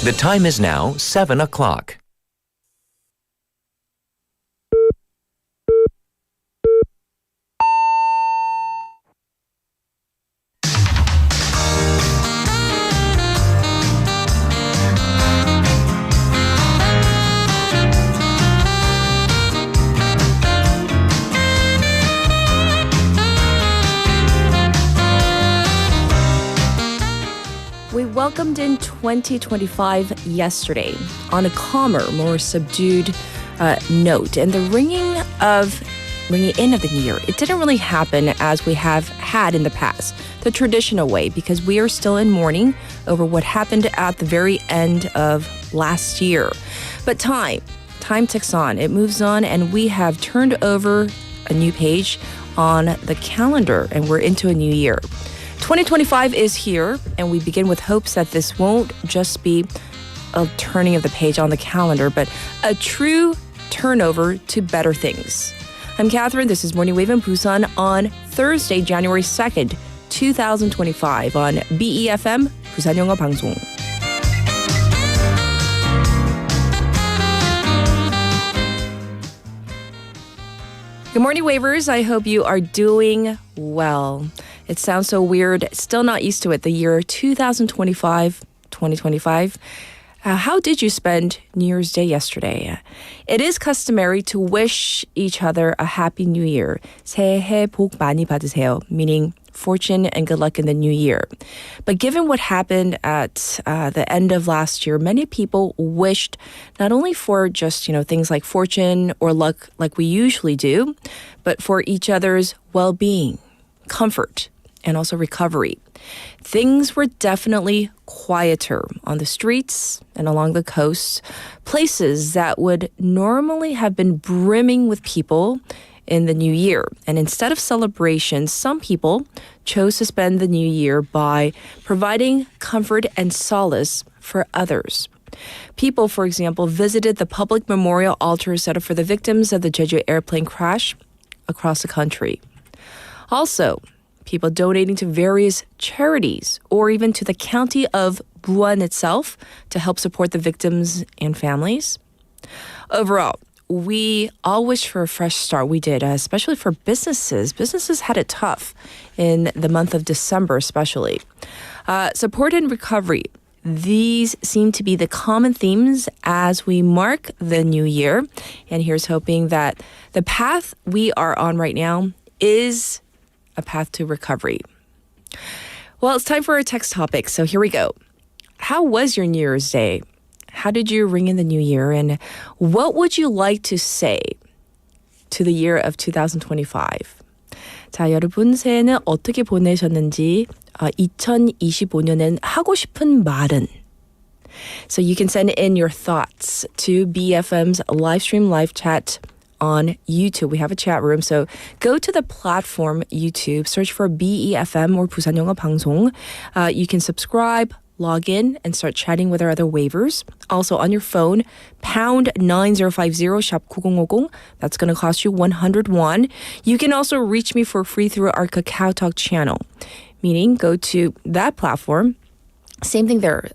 The time is now 7 o'clock. We welcomed in 2025 yesterday on a calmer, more subdued note. And the ringing in of the new year, it didn't really happen as we have had in the past, the traditional way, because we are still in mourning over what happened at the very end of last year. But time ticks on, it moves on, and we have turned over a new page on the calendar, and we're into a new year. 2025 is here, and we begin with hopes that this won't just be a turning of the page on the calendar, but a true turnover to better things. I'm Catherine. This is Morning Wave in Busan on Thursday, January 2nd, 2025 on BEFM, 부산영어방송. Good morning, Wavers. I hope you are doing well. It sounds so weird. Still not used to it. The year 2025. How did you spend New Year's Day yesterday? It is customary to wish each other a happy new year. 새해 복 많이 받으세요, meaning fortune and good luck in the new year. But given what happened at the end of last year, many people wished not only for just, things like fortune or luck like we usually do, but for each other's well-being, comfort, and also recovery. Things were definitely quieter on the streets and along the coast, places that would normally have been brimming with people in the new year. And instead of celebrations, some people chose to spend the new year by providing comfort and solace for others. People, for example, visited the public memorial altar set up for the victims of the Jeju airplane crash across the country. Also, people donating to various charities or even to the county of Busan itself to help support the victims and families. Overall, we all wish for a fresh start. We did, especially for businesses. Businesses had it tough in the month of December, especially. Support and recovery. These seem to be the common themes as we mark the new year. And here's hoping that the path we are on right now is a path to recovery. Well, it's time for our text topic, so here we go. How was your New Year's Day? How did you ring in the new year? And what would you like to say to the year of 2025? 자, 여러분 새해는 어떻게 보내셨는지 2025년엔 하고 싶은 말은? So you can send in your thoughts to BFM's live stream live chat on YouTube. We have a chat room, so go to the platform YouTube, search for BEFM or 부산영어방송. You can subscribe, log in, and start chatting with our other wavers. Also on your phone, pound 9050 shop 9050. That's going to cost you 100 won. You can also reach me for free through our Kakao Talk channel, meaning go to that platform. Same thing there,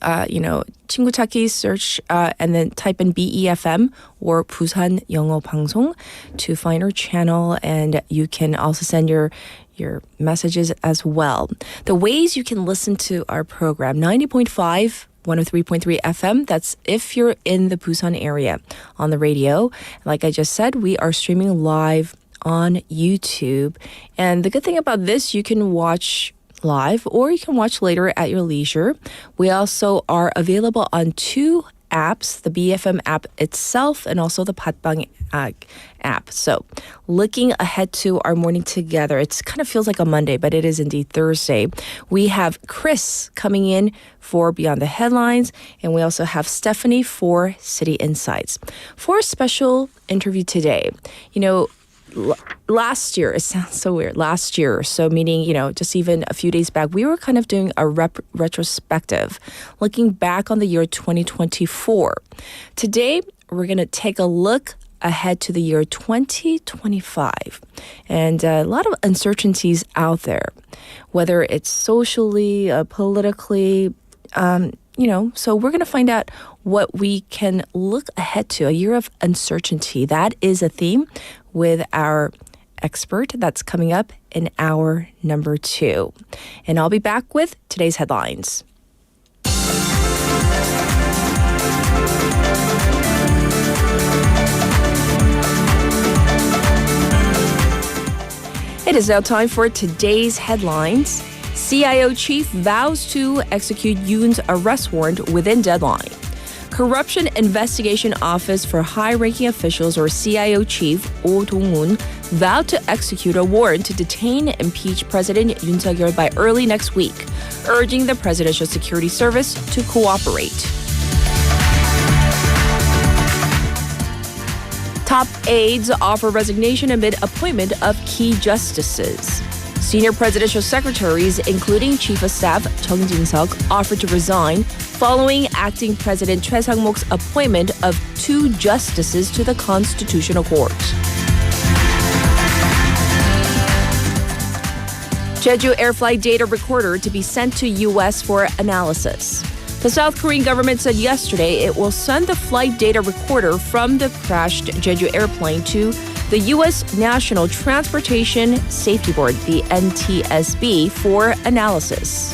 친구 찾기 search and then type in BEFM or 부산영어방송 to find our channel, and you can also send your messages as well. The ways you can listen to our program, 90.5, 103.3 FM, that's if you're in the Busan area on the radio. Like I just said, we are streaming live on YouTube. And the good thing about this, you can watch live or you can watch later at your leisure. We also are available on two apps, the BFM app itself and also the Patbang app. So looking ahead to our morning together, it kind of feels like a Monday, but it is indeed Thursday. We have Chris coming in for Beyond the Headlines, and we also have Stephanie for City Insights. For a special interview today, last year, it sounds so weird, last year, so meaning, just even a few days back, we were kind of doing a retrospective, looking back on the year 2024. Today, we're going to take a look ahead to the year 2025. And a lot of uncertainties out there, whether it's socially, politically, so we're going to find out what we can look ahead to, a year of uncertainty. That is a theme with our expert that's coming up in hour number 2. And I'll be back with today's headlines. It is now time for today's headlines. CIO chief vows to execute Yoon's arrest warrant within deadline. Corruption Investigation Office for High-Ranking Officials, or CIO chief Oh Dong-un, vowed to execute a warrant to detain and impeach President Yoon Suk-yeol by early next week, urging the Presidential Security Service to cooperate. Top aides offer resignation amid appointment of key justices. Senior presidential secretaries, including Chief of Staff Chung Jin-seok, offered to resign following acting President Choi Sang-mok's appointment of 2 justices to the Constitutional Court. Jeju Air Flight data recorder to be sent to U.S. for analysis. The South Korean government said yesterday it will send the flight data recorder from the crashed Jeju airplane to the U.S. National Transportation Safety Board, the NTSB, for analysis.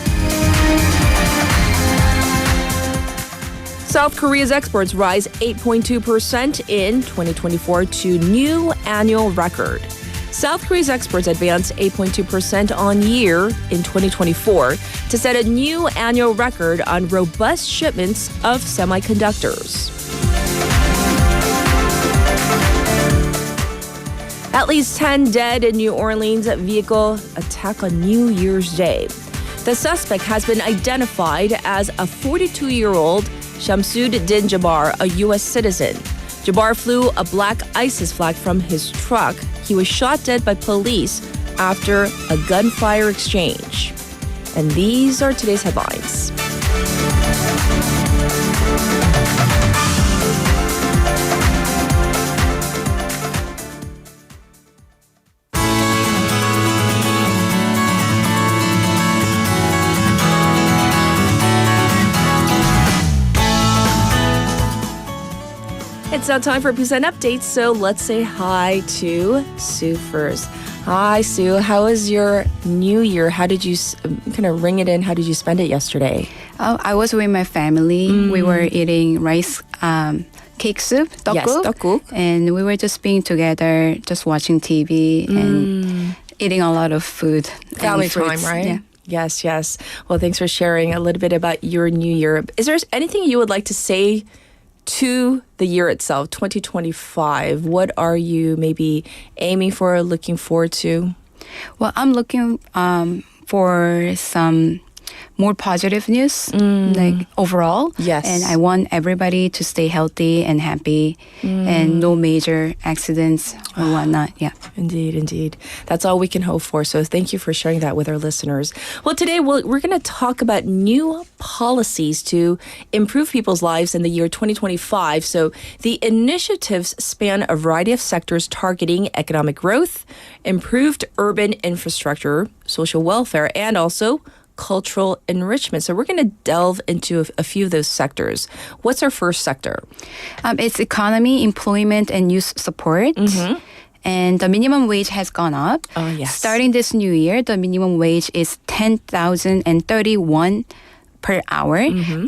South Korea's exports rise 8.2% in 2024 to new annual record. South Korea's exports advanced 8.2% on year in 2024 to set a new annual record on robust shipments of semiconductors. At least 10 dead in New Orleans vehicle attack on New Year's Day. The suspect has been identified as a 42-year-old Shamsud Din Jabbar, a U.S. citizen. Jabbar flew a black ISIS flag from his truck. He was shot dead by police after a gunfire exchange. And these are today's headlines. It's now time for Busan Updates, so let's say hi to Sue first. Hi, Sue. How was your New Year? How did you kind of ring it in? How did you spend it yesterday? I was with my family. We were eating rice cake soup, 떡국. Yes, 떡국. And we were just being together, just watching TV and eating a lot of food. Family time, right? Yeah. Yes, yes. Well, thanks for sharing a little bit about your New Year. Is there anything you would like to say to the year itself, 2025? What are you maybe aiming for, looking forward to? Well, I'm looking for some more positive news, like overall. Yes. And I want everybody to stay healthy and happy and no major accidents or whatnot. Yeah. Indeed, indeed. That's all we can hope for. So thank you for sharing that with our listeners. Well, today we're going to talk about new policies to improve people's lives in the year 2025. So the initiatives span a variety of sectors targeting economic growth, improved urban infrastructure, social welfare, and also cultural enrichment. So we're going to delve into a few of those sectors. What's our first sector? It's economy, employment, and youth support. And the minimum wage has gone up. Oh, yes. Starting this new year, the minimum wage is 10,031 per hour.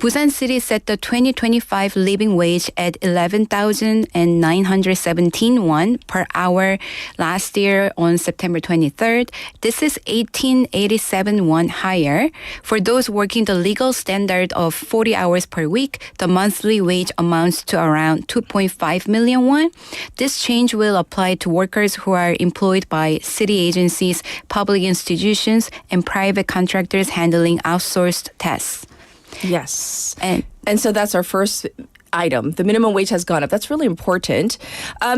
Busan City set the 2025 living wage at 11,917 won per hour last year on September 23rd. This is 1887 won higher. For those working the legal standard of 40 hours per week, the monthly wage amounts to around 2.5 million won. This change will apply to workers who are employed by city agencies, public institutions, and private contractors handling outsourced tasks. Yes. And so that's our first item. The minimum wage has gone up. That's really important.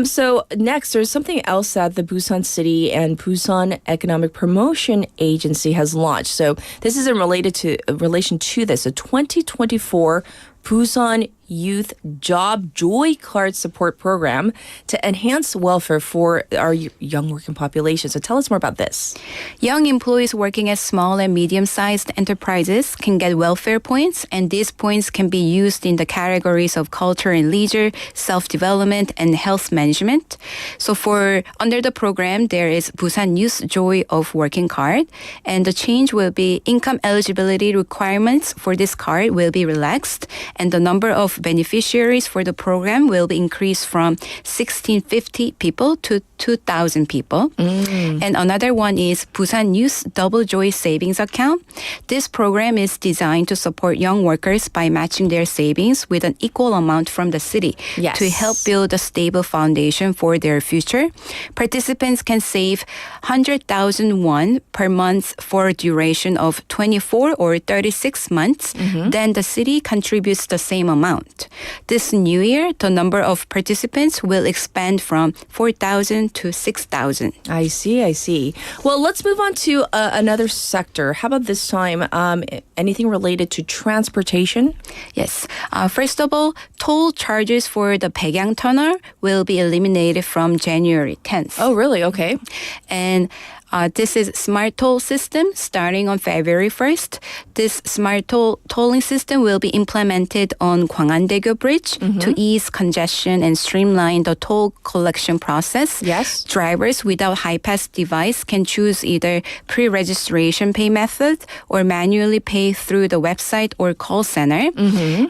So next, there's something else that the Busan City and Busan Economic Promotion Agency has launched. So this is in relation to this, a 2024 Busan Youth Job Joy Card Support Program to enhance welfare for our young working population. So tell us more about this. Young employees working at small and medium-sized enterprises can get welfare points, and these points can be used in the categories of culture and leisure, self-development, and health management. So under the program, there is Busan Youth Joy of Working Card, and the change will be income eligibility requirements for this card will be relaxed, and the number of beneficiaries for the program will be increased from 1,650 people to 2,000 people. And another one is Busan Youth Double Joy Savings Account. This program is designed to support young workers by matching their savings with an equal amount from the city to help build a stable foundation for their future. Participants can save 100,000 won per month for a duration of 24 or 36 months. Then the city contributes the same amount. This new year, the number of participants will expand from 4,000 to 6,000. I see. Well, let's move on to another sector. How about this time? Anything related to transportation? Yes. First of all, toll charges for the 백양터널 will be eliminated from January 10th. Oh, really? Okay. And this is smart toll system starting on February 1st. This smart tolling system will be implemented on 광안대교 bridge to ease congestion and streamline the toll collection process. Yes. Drivers without high-pass device can choose either pre-registration pay method or manually pay through the website or call center.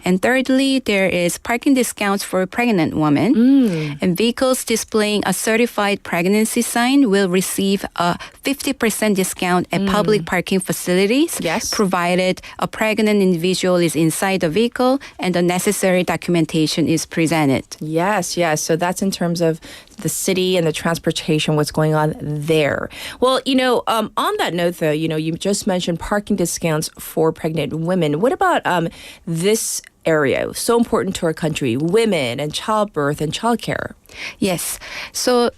And thirdly, there is parking discounts for pregnant women. And vehicles displaying a certified pregnancy sign will receive a 50% discount at public parking facilities, provided a pregnant individual is inside the vehicle and the necessary documentation is presented. Yes. So that's in terms of the city and the transportation, what's going on there. Well, on that note, though, you just mentioned parking discounts for pregnant women. What about this area, so important to our country, women and childbirth and childcare? Yes. So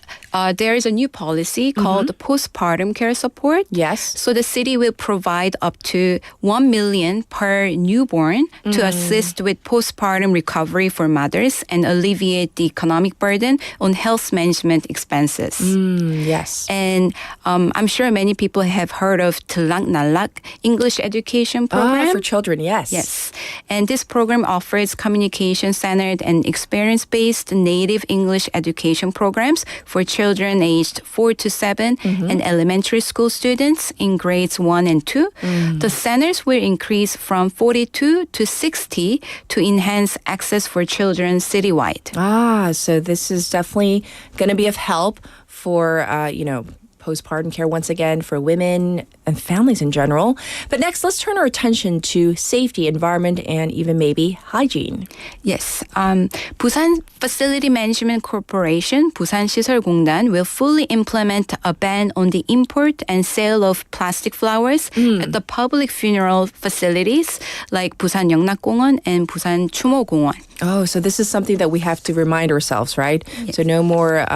there is a new policy called postpartum care support. Yes. So the city will provide up to 1 million per newborn to assist with postpartum recovery for mothers and alleviate the economic burden on health management expenses. Yes. And I'm sure many people have heard of 들락날락 English education program. For children, yes. Yes. And this program offers communication-centered and experience-based native English education programs for children aged 4 to 7 and elementary school students in grades 1 and 2. The centers will increase from 42 to 60 to enhance access for children citywide. So this is definitely going to be of help for, postpartum care once again for women and families in general. But next, let's turn our attention to safety, environment, and even maybe hygiene. Yes. Busan Facility Management Corporation, 부산시설공단, will fully implement a ban on the import and sale of plastic flowers at the public funeral facilities like Busan 영락공원 and Busan 추모공원. Oh, so this is something that we have to remind ourselves, right? Yes. So no more,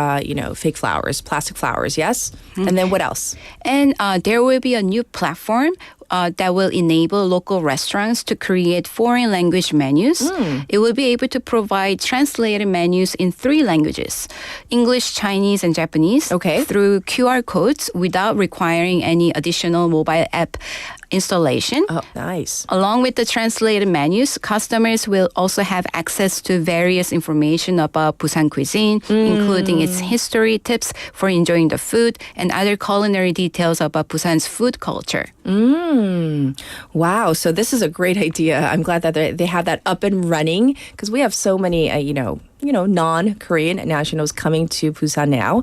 fake flowers, plastic flowers, yes? And then what else? And there will be a new platform that will enable local restaurants to create foreign language menus. It will be able to provide translated menus in 3 languages, English, Chinese, and Japanese, through QR codes without requiring any additional mobile app installation. Oh, nice. Along with the translated menus, customers will also have access to various information about Busan cuisine, including its history, tips for enjoying the food, and other culinary details about Busan's food culture. Wow. So this is a great idea. I'm glad that they have that up and running because we have so many, non-Korean nationals coming to Busan now.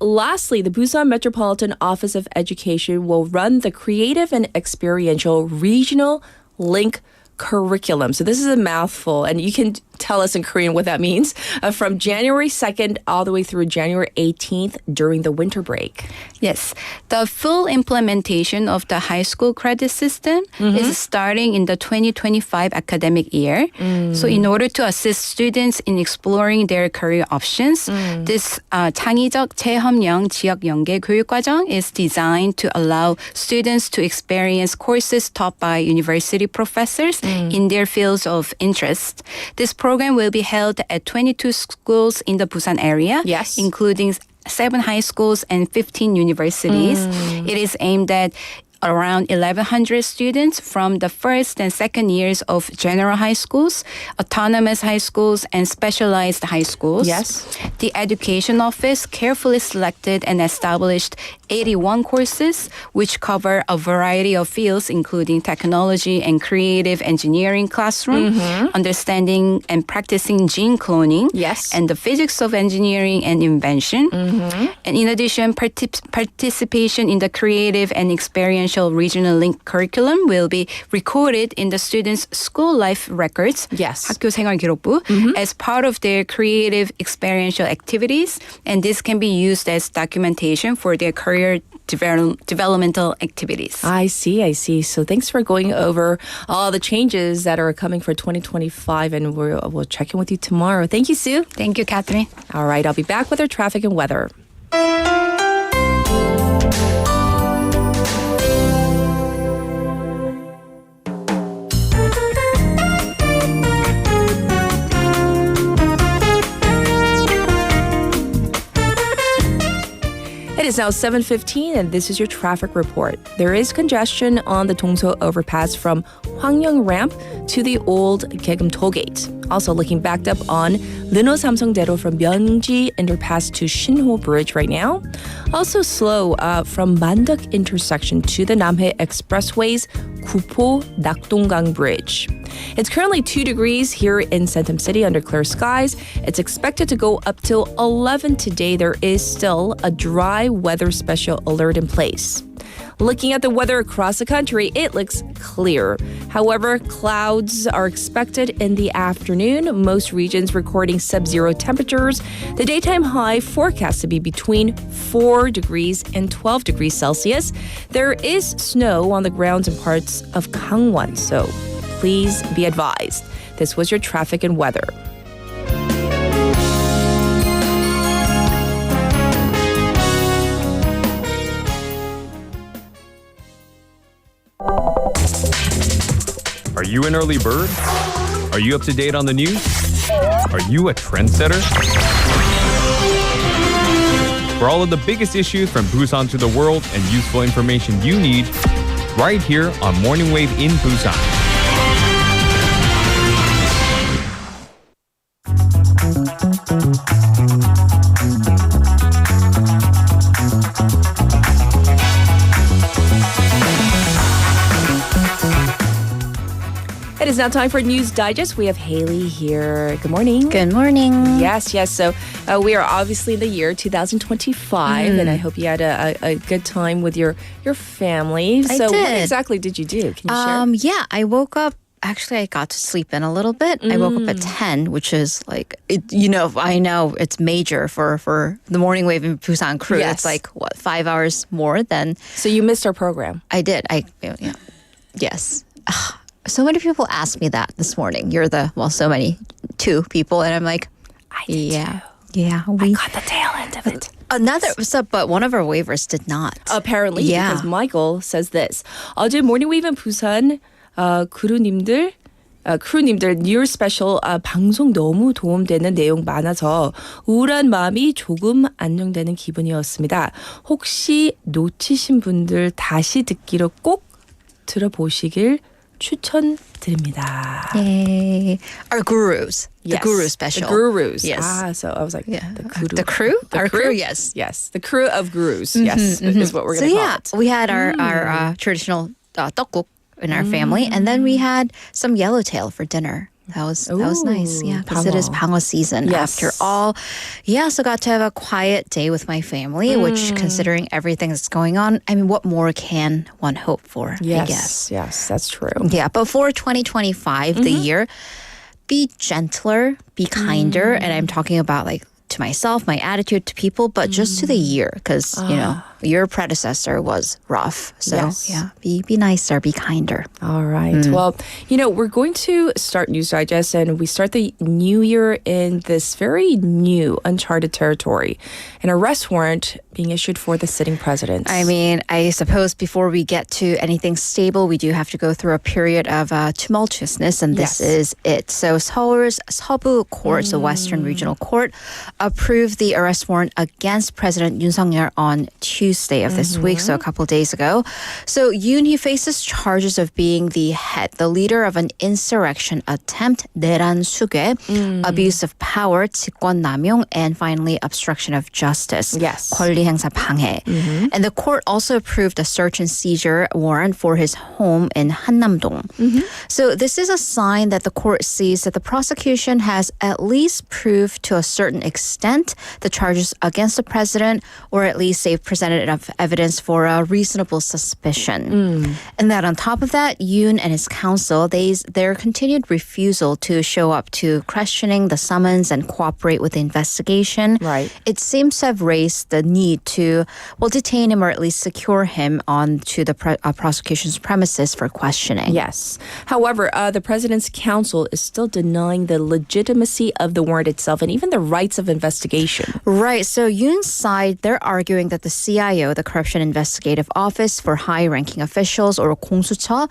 Lastly, the Busan Metropolitan Office of Education will run the creative and experiential regional link curriculum. So this is a mouthful, and you can tell us in Korean what that means. From January 2nd all the way through January 18th during the winter break. Yes. The full implementation of the high school credit system is starting in the 2025 academic year. So in order to assist students in exploring their career options, this 창의적 체험형 지역 연계 교육과정 is designed to allow students to experience courses taught by university professors in their fields of interest. This program will be held at 22 schools in the Busan area, Yes. including 7 high schools and 15 universities. It is aimed at around 1,100 students from the first and second years of general high schools, autonomous high schools, and specialized high schools. Yes. The Education Office carefully selected and established 81 courses, which cover a variety of fields, including technology and creative engineering classroom, understanding and practicing gene cloning, Yes. and the physics of engineering and invention. And in addition, participation in the creative and experiential regional link curriculum will be recorded in the students' school life records, Yes. 학교 생활 기록부, as part of their creative experiential activities, and this can be used as documentation for their career developmental activities. I see. So thanks for going over all the changes that are coming for 2025, and we'll check in with you tomorrow. Thank you, Sue. Thank you, Catherine. All right, I'll be back with our traffic and weather. It is now 7:15, and this is your traffic report. There is congestion on the Dongso overpass from Hwangyang Ramp to the old Gaegeum tollgate. Also looking backed up on Lino Samsung-daedo from Myeongji Underpass to Shinho Bridge right now. Also slow from Manduk intersection to the Namhae Expressway's Kupo Nakdonggang Bridge. It's currently 2 degrees here in Centum City under clear skies. It's expected to go up till 11 today. There is still a dry weather special alert in place. Looking at the weather across the country, it looks clear. However, clouds are expected in the afternoon. Most regions recording sub-zero temperatures. The daytime high forecast to be between 4 degrees and 12 degrees Celsius. There is snow on the grounds in parts of Gangwon, so please be advised. This was your traffic and weather. Are you an early bird? Are you up to date on the news? Are you a trendsetter? For all of the biggest issues from Busan to the world and useful information you need, right here on Morning Wave in Busan. It is now time for News Digest. We have Haley here. Good morning. Good morning. Yes. So we are obviously in the year 2025, and I hope you had a good time with your family. I So what did. exactly did you do? Can you share? Yeah, I woke up. Actually, I got to sleep in a little bit. I woke up at 10, which is like, I know it's major for the Morning Wave in Busan crew. Yes. It's like, 5 hours more than So you missed our program. I did. Yeah. Yes. So many people asked me that this morning. You're so many, 2 people. And I'm like, I did yeah. too. Yeah. I got the tail end of it. But one of our waivers did not. Apparently, Yeah. because Michael says this. 어제 Morning Wave in Busan 크루님들 뉴 스페셜 방송 너무 도움되는 내용 많아서 우울한 마음이 조금 안정되는 기분이었습니다. 혹시 놓치신 분들 다시 듣기로 꼭 들어보시길 추천드립니다. Yay. Our gurus. The Yes, guru special. The gurus. Yes. So I was like, Yeah. the guru. The crew? The Our crew? crew, yes. Yes, the crew of gurus. Yes, is what we're So going to call yeah, it. we had our traditional tteokguk in our family, and then we had some yellowtail for dinner. That was nice. Yeah, because it is 방어. 방어 season Yes. after all. Yeah, so got to have a quiet day with my family, which considering everything that's going on, I mean, what more can one hope for? I guess. Yes, that's true. Yeah, but for 2025, the year, be gentler, be kinder. And I'm talking about like to myself, my attitude to people, but just to the year because, you know, your predecessor was rough. So Yes. yeah, be nicer, be kinder. All right. Well, you know, we're going to start News Digest, and we start the new year in this very new, uncharted territory. An arrest warrant being issued for the sitting president. I mean, I suppose before we get to anything stable, we do have to go through a period of tumultuousness, and this is it. So Seoul's Seobu Court, the Western Regional Court, approved the arrest warrant against President Yoon Suk-yeol on Tuesday of this week, so a couple of days ago. So Yoon, he faces charges of being the leader of an insurrection attempt, 내란 수괴, abuse of power, 직권남용, and finally obstruction of justice, Yes. 권리행사 방해. And the court also approved a search and seizure warrant for his home in Hannam-dong. So this is a sign that the court sees that the prosecution has at least proved to a certain extent the charges against the president, or at least they've presented enough evidence for a reasonable suspicion. And that on top of that, Yoon and his counsel, their continued refusal to show up to questioning the summons and cooperate with the investigation, Right. it seems to have raised the need to, detain him or at least secure him onto the prosecution's premises for questioning. Yes. However, the president's counsel is still denying the legitimacy of the warrant itself and even the rights of investigation. Right. So Yoon's side, they're arguing that the CIO, the Corruption Investigative Office for High-Ranking Officials, or 공수처,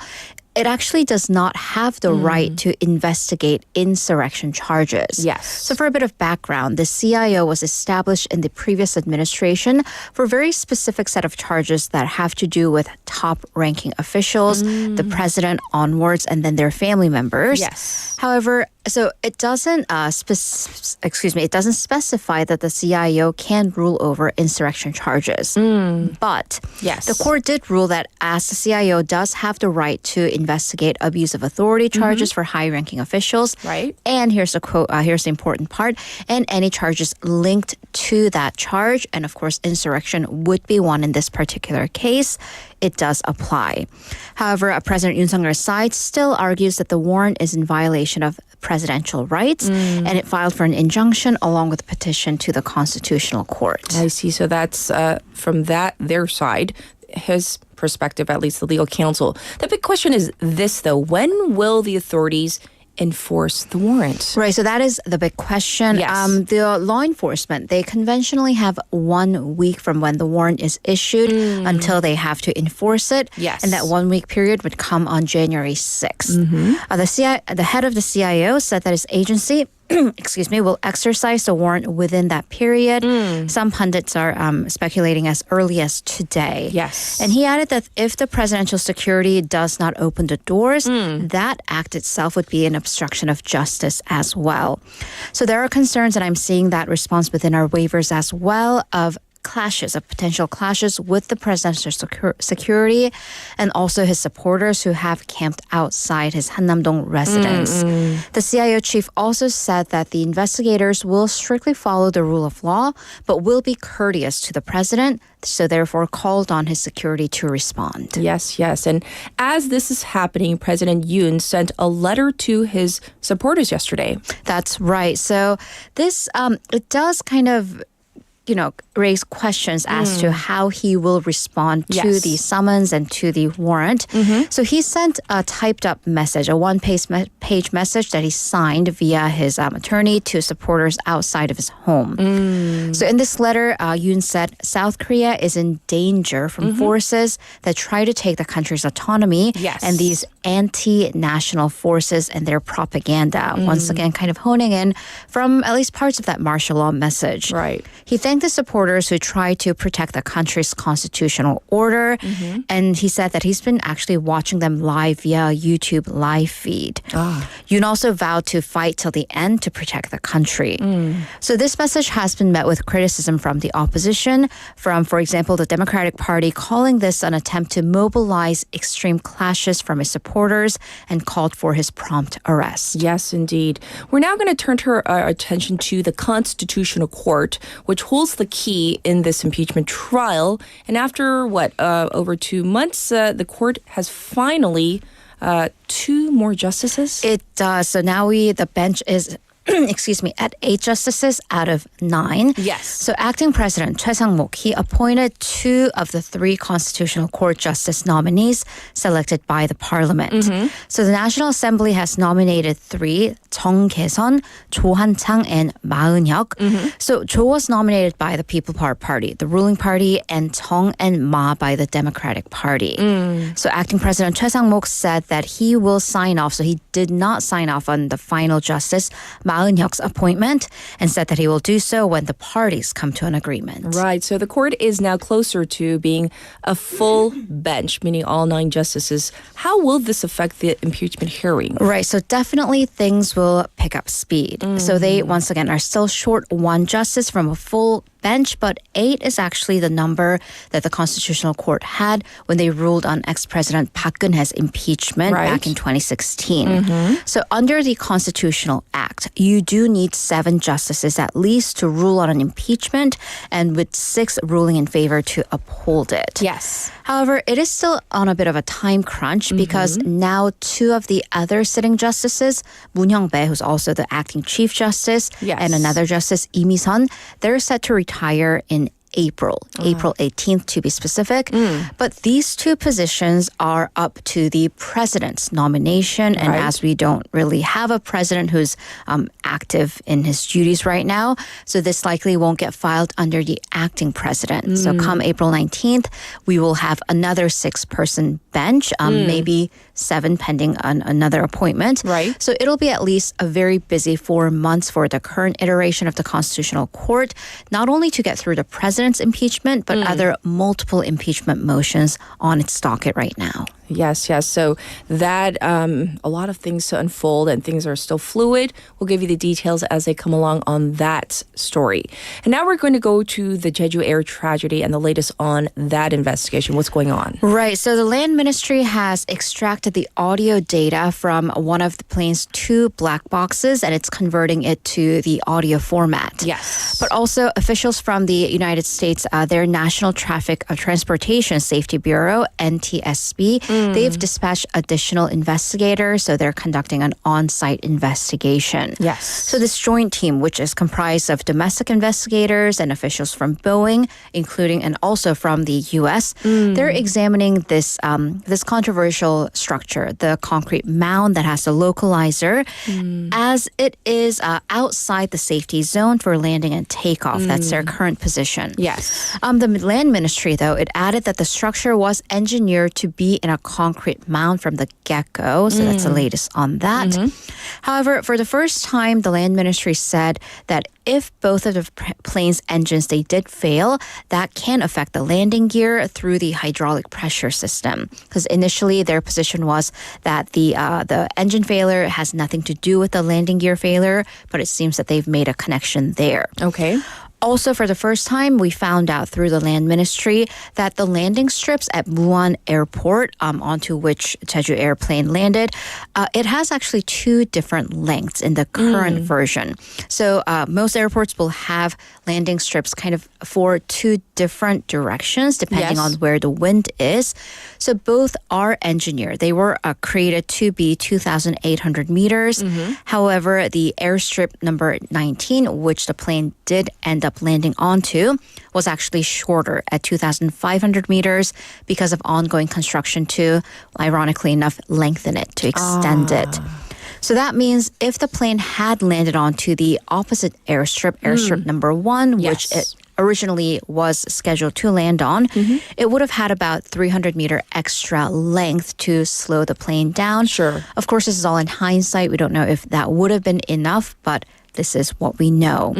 it actually does not have the right to investigate insurrection charges. Yes. So for a bit of background, the CIO was established in the previous administration for a very specific set of charges that have to do with top-ranking officials, the president onwards, and then their family members. Yes. However, so it doesn't it doesn't specify that the CIO can rule over insurrection charges. But Yes. the court did rule that as the CIO does have the right to investigate abuse of authority charges for high-ranking officials. Right. And here's a quote, here's the important part, and any charges linked to that charge, and of course insurrection would be one in this particular case, it does apply. However, President Yoon Suk-yeol's side still argues that the warrant is in violation of presidential rights, and it filed for an injunction along with a petition to the Constitutional Court. I see. So that's from their side, his perspective, at least the legal counsel. The big question is this, though. When will the authorities enforce the warrant? Right, so that is the big question. Yes. The law enforcement, they conventionally have 1 week from when the warrant is issued until they have to enforce it. Yes. And that 1 week period would come on January 6th. The head of the CIO said that his agency will exercise the warrant within that period. Some pundits are speculating as early as today. Yes. And he added that if the presidential security does not open the doors, that act itself would be an obstruction of justice as well. So there are concerns, and I'm seeing that response within our waivers as well, of potential clashes with the presidential security and also his supporters who have camped outside his Hannam-dong residence. The CIO chief also said that the investigators will strictly follow the rule of law, but will be courteous to the president, so therefore called on his security to respond. Yes, yes. And as this is happening, President Yoon sent a letter to his supporters yesterday. That's right. So this, it does kind of raise questions as to how he will respond to Yes. the summons and to the warrant. So he sent a typed up message, a one-page message that he signed via his attorney to supporters outside of his home. So in this letter, Yoon said, South Korea is in danger from forces that try to take the country's autonomy Yes. and these anti-national forces and their propaganda. Once again, kind of honing in from at least parts of that martial law message. Right. He thanked the supporters who try to protect the country's constitutional order. And he said that he's been actually watching them live via YouTube live feed. Yoon also vowed to fight till the end to protect the country. So this message has been met with criticism from the opposition, from, for example, the Democratic Party calling this an attempt to mobilize extreme clashes from his supporters and called for his prompt arrest. Yes, indeed. We're now going to turn our attention to the Constitutional Court, which holds the key in this impeachment trial. And after, over 2 months, the court has finally 2 more justices? It does. So now the bench is at 8 justices out of 9. Yes. So acting president Choi Sang-mok, he appointed 2 of the 3 constitutional court justice nominees selected by the parliament. So the National Assembly has nominated 3, Jung Kae-sun, Jo Han-chang, and Ma Eun-hyuk. So Jo was nominated by the People Power Party, the ruling party, and Jung and Ma by the Democratic Party. So acting president Choi Sang-mok said that he will sign off. So he did not sign off on the final justice, Ma Eun-hyuk's appointment, and said that he will do so when the parties come to an agreement. Right. So the court is now closer to being a full bench, meaning all 9 justices. How will this affect the impeachment hearing? Right. So definitely things will pick up speed. So they, once again, are still short 1 justice from a full bench, but 8 is actually the number that the Constitutional Court had when they ruled on ex-President Park Geun-hye's impeachment back in 2016. So under the Constitutional Act, you do need 7 justices at least to rule on an impeachment, and with 6 ruling in favor to uphold it. Yes. However, it is still on a bit of a time crunch because now 2 of the other sitting justices, Moon Hyung-bae, who's also the acting chief justice, and another justice, Lee Mi-sun, they're set to retire in April 18th to be specific. But these 2 positions are up to the president's nomination. And as we don't really have a president who's active in his duties right now, so this likely won't get filed under the acting president. So come April 19th, we will have another 6-person bench, maybe 7 pending on another appointment. Right. So it'll be at least a very busy 4 months for the current iteration of the Constitutional Court, not only to get through the president's impeachment, but other multiple impeachment motions on its docket right now. Yes. So that a lot of things to unfold and things are still fluid. We'll give you the details as they come along on that story. And now we're going to go to the Jeju Air tragedy and the latest on that investigation. What's going on? Right. So the Land Ministry has extracted the audio data from one of the plane's 2 black boxes, and it's converting it to the audio format. Yes. But also officials from the United States, their National Traffic Transportation Safety Bureau, NTSB, they've dispatched additional investigators, so they're conducting an on-site investigation. Yes. So this joint team, which is comprised of domestic investigators and officials from Boeing, including and also from the U.S., they're examining this this controversial structure, the concrete mound that has a localizer, as it is outside the safety zone for landing and takeoff. That's their current position. Yes. The Land Ministry, though, it added that the structure was engineered to be in a concrete mound from the get-go. So that's the latest on that. However, for the first time, the Land Ministry said that if both of the plane's engines, they did fail, that can affect the landing gear through the hydraulic pressure system. Because initially their position was that the engine failure has nothing to do with the landing gear failure, but it seems that they've made a connection there. Okay. Also, for the first time, we found out through the Land Ministry that the landing strips at Muan Airport, onto which Jeju airplane landed, it has actually 2 different lengths in the current version. So most airports will have landing strips kind of for 2 different directions depending on where the wind is. So both are engineered. They were created to be 2,800 meters. However, the airstrip number 19, which the plane did end up landing onto, was actually shorter at 2,500 meters because of ongoing construction to, ironically enough, lengthen it, to extend it. So that means if the plane had landed onto the opposite airstrip number 1, which it originally was scheduled to land on, it would have had about 300-meter extra length to slow the plane down. Sure. Of course, this is all in hindsight. We don't know if that would have been enough, but this is what we know.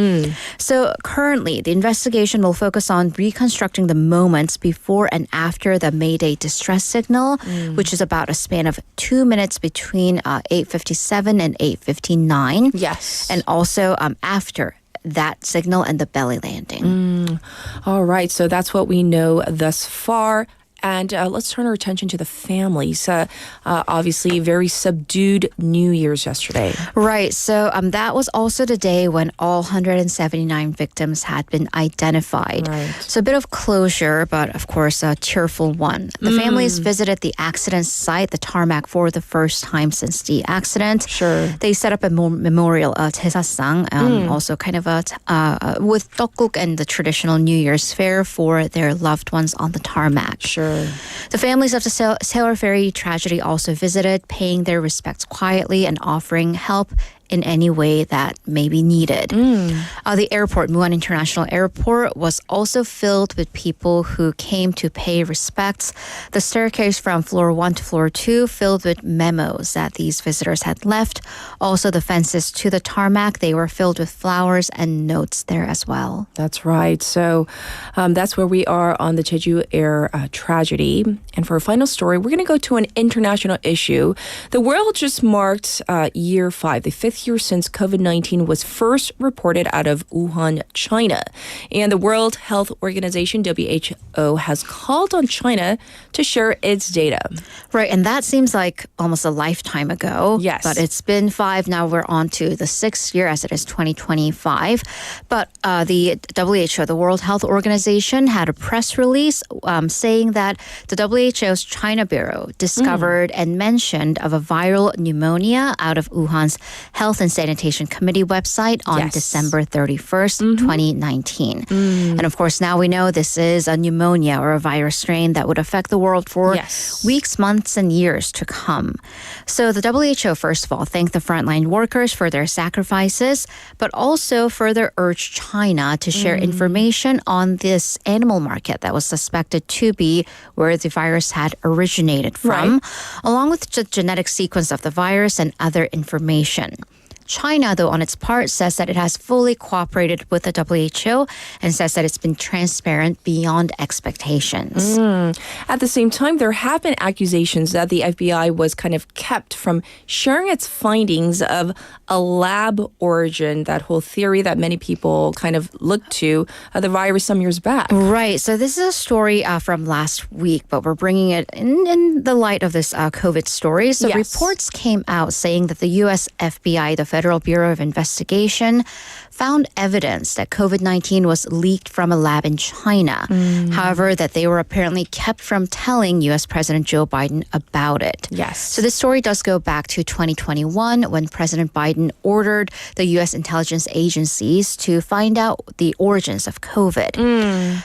So currently, the investigation will focus on reconstructing the moments before and after the Mayday distress signal, which is about a span of 2 minutes between 8:57 and 8:59. Yes. And also after that signal and the belly landing. All right. So that's what we know thus far. And let's turn our attention to the families. Obviously, very subdued New Year's yesterday. Right. So that was also the day when all 179 victims had been identified. Right. So a bit of closure, but of course a tearful one. The families visited the accident site, the tarmac, for the first time since the accident. Sure. They set up a memorial, 제사상, also kind of with 떡국 and the traditional New Year's fair for their loved ones on the tarmac. Sure. The families of the Sailor Ferry tragedy also visited, paying their respects quietly and offering help in any way that may be needed. The airport, Muan International Airport, was also filled with people who came to pay respects. The staircase from floor 1 to floor 2 filled with memos that these visitors had left. Also, the fences to the tarmac, they were filled with flowers and notes there as well. That's right. So that's where we are on the Jeju Air tragedy. And for our final story, we're going to go to an international issue. The world just marked year 5, the 5th year since COVID-19 was first reported out of Wuhan, China. And the World Health Organization, WHO, has called on China to share its data. Right, and that seems like almost a lifetime ago. Yes. But it's been 5, now we're on to the 6th year as it is 2025. But the WHO, the World Health Organization, had a press release saying that the WHO's China Bureau discovered and mentioned of a viral pneumonia out of Wuhan's Health and Sanitation Committee website on December 31st, 2019. And of course, now we know this is a pneumonia or a virus strain that would affect the world for weeks, months, and years to come. So the WHO, first of all, thanked the frontline workers for their sacrifices, but also further urged China to share information on this animal market that was suspected to be where the virus had originated from, along with the genetic sequence of the virus and other information. China, though, on its part, says that it has fully cooperated with the WHO and says that it's been transparent beyond expectations. At the same time, there have been accusations that the FBI was kind of kept from sharing its findings of a lab origin, that whole theory that many people kind of looked to the virus some years back. Right. So this is a story from last week, but we're bringing it in the light of this COVID story. So reports came out saying that the U.S. FBI, the Federal Bureau of Investigation, found evidence that COVID-19 was leaked from a lab in China. However, that they were apparently kept from telling U.S. President Joe Biden about it. Yes. So this story does go back to 2021 when President Biden ordered the U.S. intelligence agencies to find out the origins of COVID.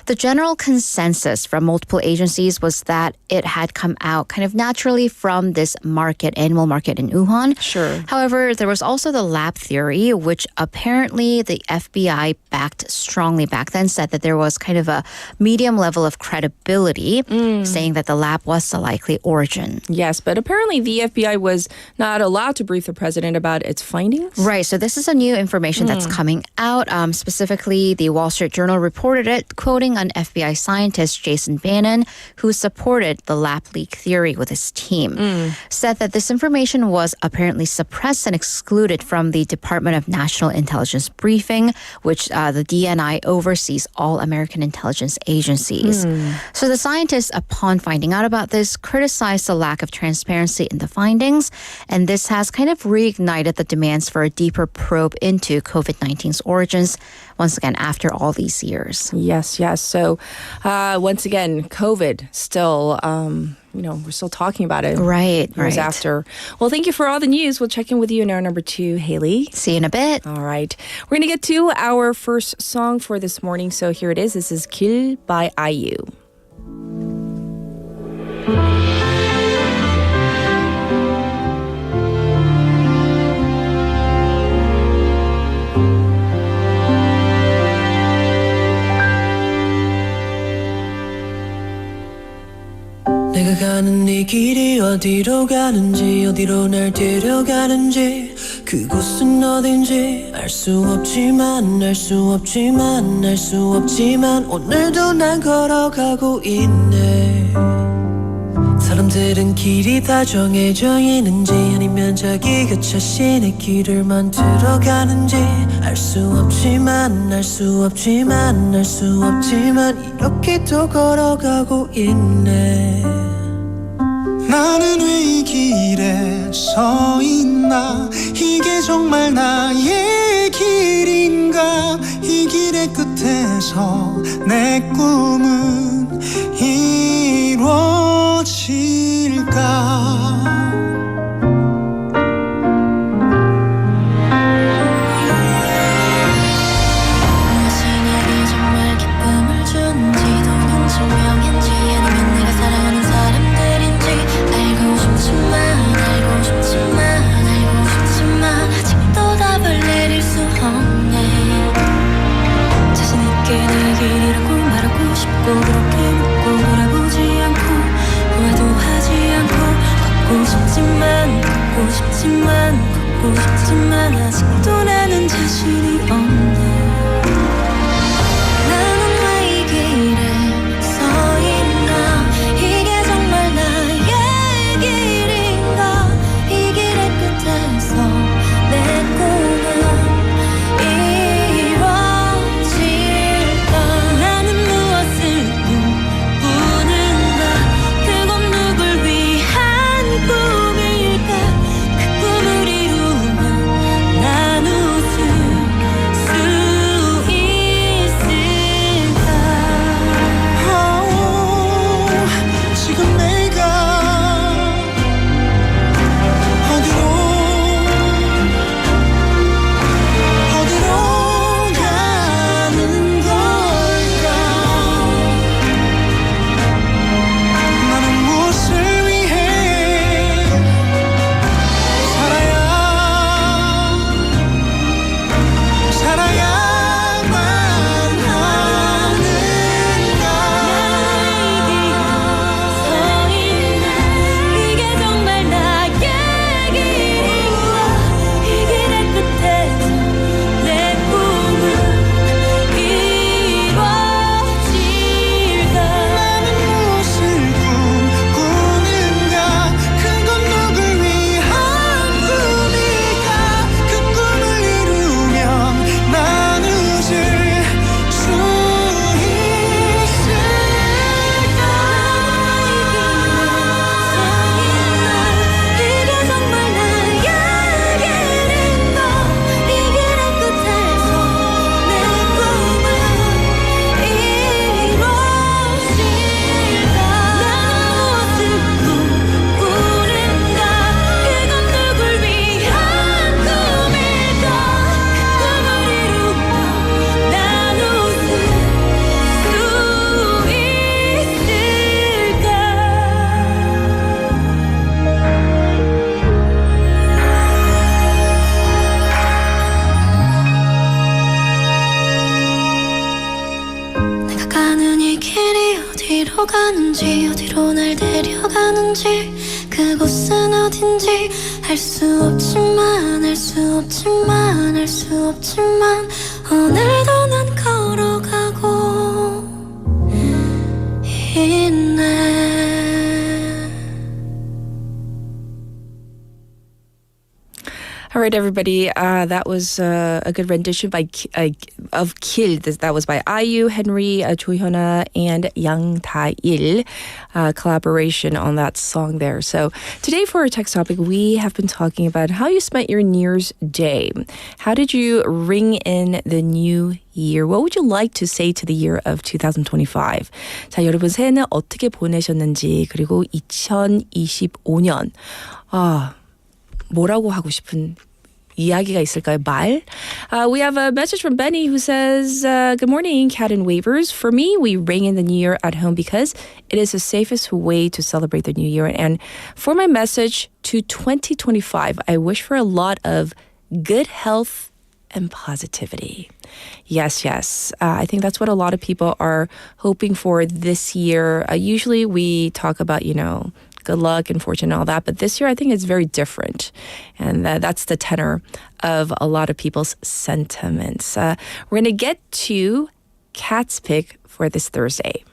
The general consensus from multiple agencies was that it had come out kind of naturally from this market, animal market in Wuhan. Sure. However, there was also the lab theory, which apparently the FBI backed strongly back then, said that there was kind of a medium level of credibility, saying that the lab was the likely origin. Yes, but apparently the FBI was not allowed to brief the president about its findings. Right, so this is a new information that's coming out. Specifically, the Wall Street Journal reported it, quoting an FBI scientist, Jason Bannon, who supported the lab leak theory with his team, said that this information was apparently suppressed and excluded from the Department of National Intelligence briefing, which the DNI oversees all American intelligence agencies. So the scientists, upon finding out about this, criticized the lack of transparency in the findings, and this has kind of reignited the demands for a deeper probe into COVID-19's origins, once again, after all these years. Yes. So once again, COVID still, we're still talking about it. Right. Years after. Well, thank you for all the news. We'll check in with you in hour number 2, Haley. See you in a bit. All right. We're going to get to our first song for this morning. So here it is. This is 길 by IU. 내가 가는 이 길이 어디로 가는지 어디로 날 데려가는지 그곳은 어딘지 알 수 없지만 알 수 없지만 알 수 없지만 오늘도 난 걸어가고 있네 사람들 사람들은 길이 다 정해져 있는지 아니면 자기가 자신의 길을 만들어 가는지 알 수 없지만 알 수 없지만 알 수 없지만 이렇게 또 걸어가고 있네. 나는 왜 이 길에 서 있나 이게 정말 나의 길인가 이 길의 끝에서 내 꿈은 이루어질까 그렇게 묻고 돌아보지 않고 후회도 하지 않고 걷고 싶지만 걷고 싶지만 걷고 싶지만 아직도 나는 자신이 없네. 나는 왜 이 길에 서 있나 이게 정말 나의 길인가 이 길의 끝에서 내 꿈은 가는지 어디로 날 데려가는지 그곳은 어딘지 알 수 없지만 알 수 없지만 알 수 없지만 오늘도 난 걸어가고 있네. All right, everybody. That was a good rendition of Kil. That was by IU, Henry, Chohyuna, and Yang Ta-il. Collaboration on that song there. So today for our text topic, we have been talking about how you spent your New Year's Day. How did you ring in the new year? What would you like to say to the year of 2025? 자, 여러분 새해는 어떻게 보내셨는지 그리고 2025년 뭐라고 하고 싶은 이야기가 있을까요? 말? We have a message from Benny who says, Good morning, Cat and Wavers. For me, we ring in the new year at home because it is the safest way to celebrate the new year. And for my message to 2025, I wish for a lot of good health and positivity. Yes, yes. I think that's what a lot of people are hoping for this year. Usually we talk about, good luck and fortune and all that. But this year, I think it's very different. And that's the tenor of a lot of people's sentiments. We're going to get to Cat's Pick for this Thursday.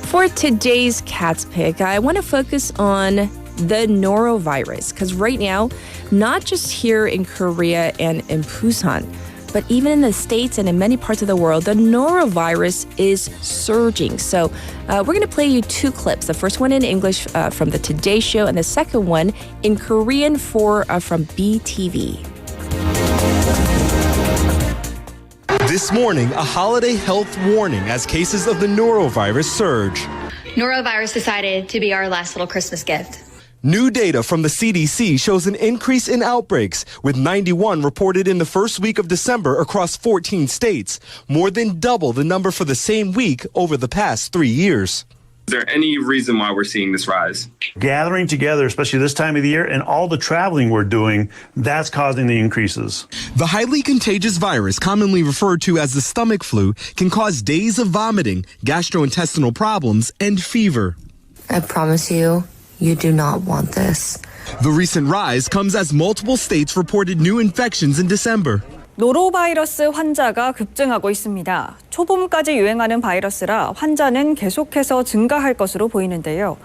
For today's Cat's Pick, I want to focus on the Norovirus, because right now, not just here in Korea and in Busan, but even in the States and in many parts of the world, the Norovirus is surging. So we're going to play you two clips. The first one in English from the Today Show, and the second one in Korean from BTV. This morning, a holiday health warning as cases of the norovirus surge. Norovirus decided to be our last little Christmas gift. New data from the CDC shows an increase in outbreaks, with 91 reported in the first week of December across 14 states, more than double the number for the same week over the past 3 years. Is there any reason why we're seeing this rise? Gathering together, especially this time of the year, and all the traveling we're doing, that's causing the increases. The highly contagious virus, commonly referred to as the stomach flu, can cause days of vomiting, gastrointestinal problems, and fever. I promise you, you do not want this. The recent rise comes as multiple states reported new infections in December. 노로바이러스 환자가 급증하고 있습니다. 초봄까지 유행하는 바이러스라 환자는 계속해서 증가할 것으로 보이는데요.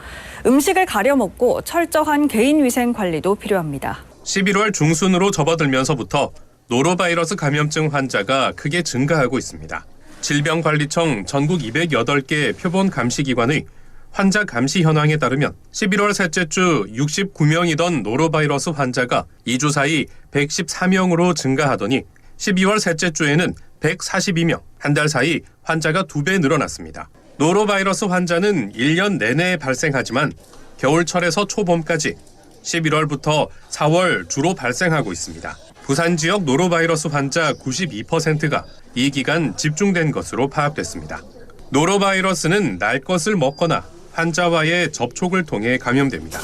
음식을 가려 먹고 철저한 개인 위생 관리도 필요합니다. 11월 중순으로 접어들면서부터 노로바이러스 감염증 환자가 크게 증가하고 있습니다. 질병관리청 전국 208개 표본 감시기관의 환자 감시 현황에 따르면 11월 셋째 주 69명이던 노로바이러스 환자가 2주 사이 114명으로 증가하더니 12월 셋째 주에는 142명, 한 달 사이 환자가 2배 늘어났습니다. 노로바이러스 환자는 1년 내내 발생하지만 겨울철에서 초봄까지 11월부터 4월 주로 발생하고 있습니다. 부산 지역 노로바이러스 환자 92%가 이 기간 집중된 것으로 파악됐습니다. 노로바이러스는 날 것을 먹거나 환자와의 접촉을 통해 감염됩니다.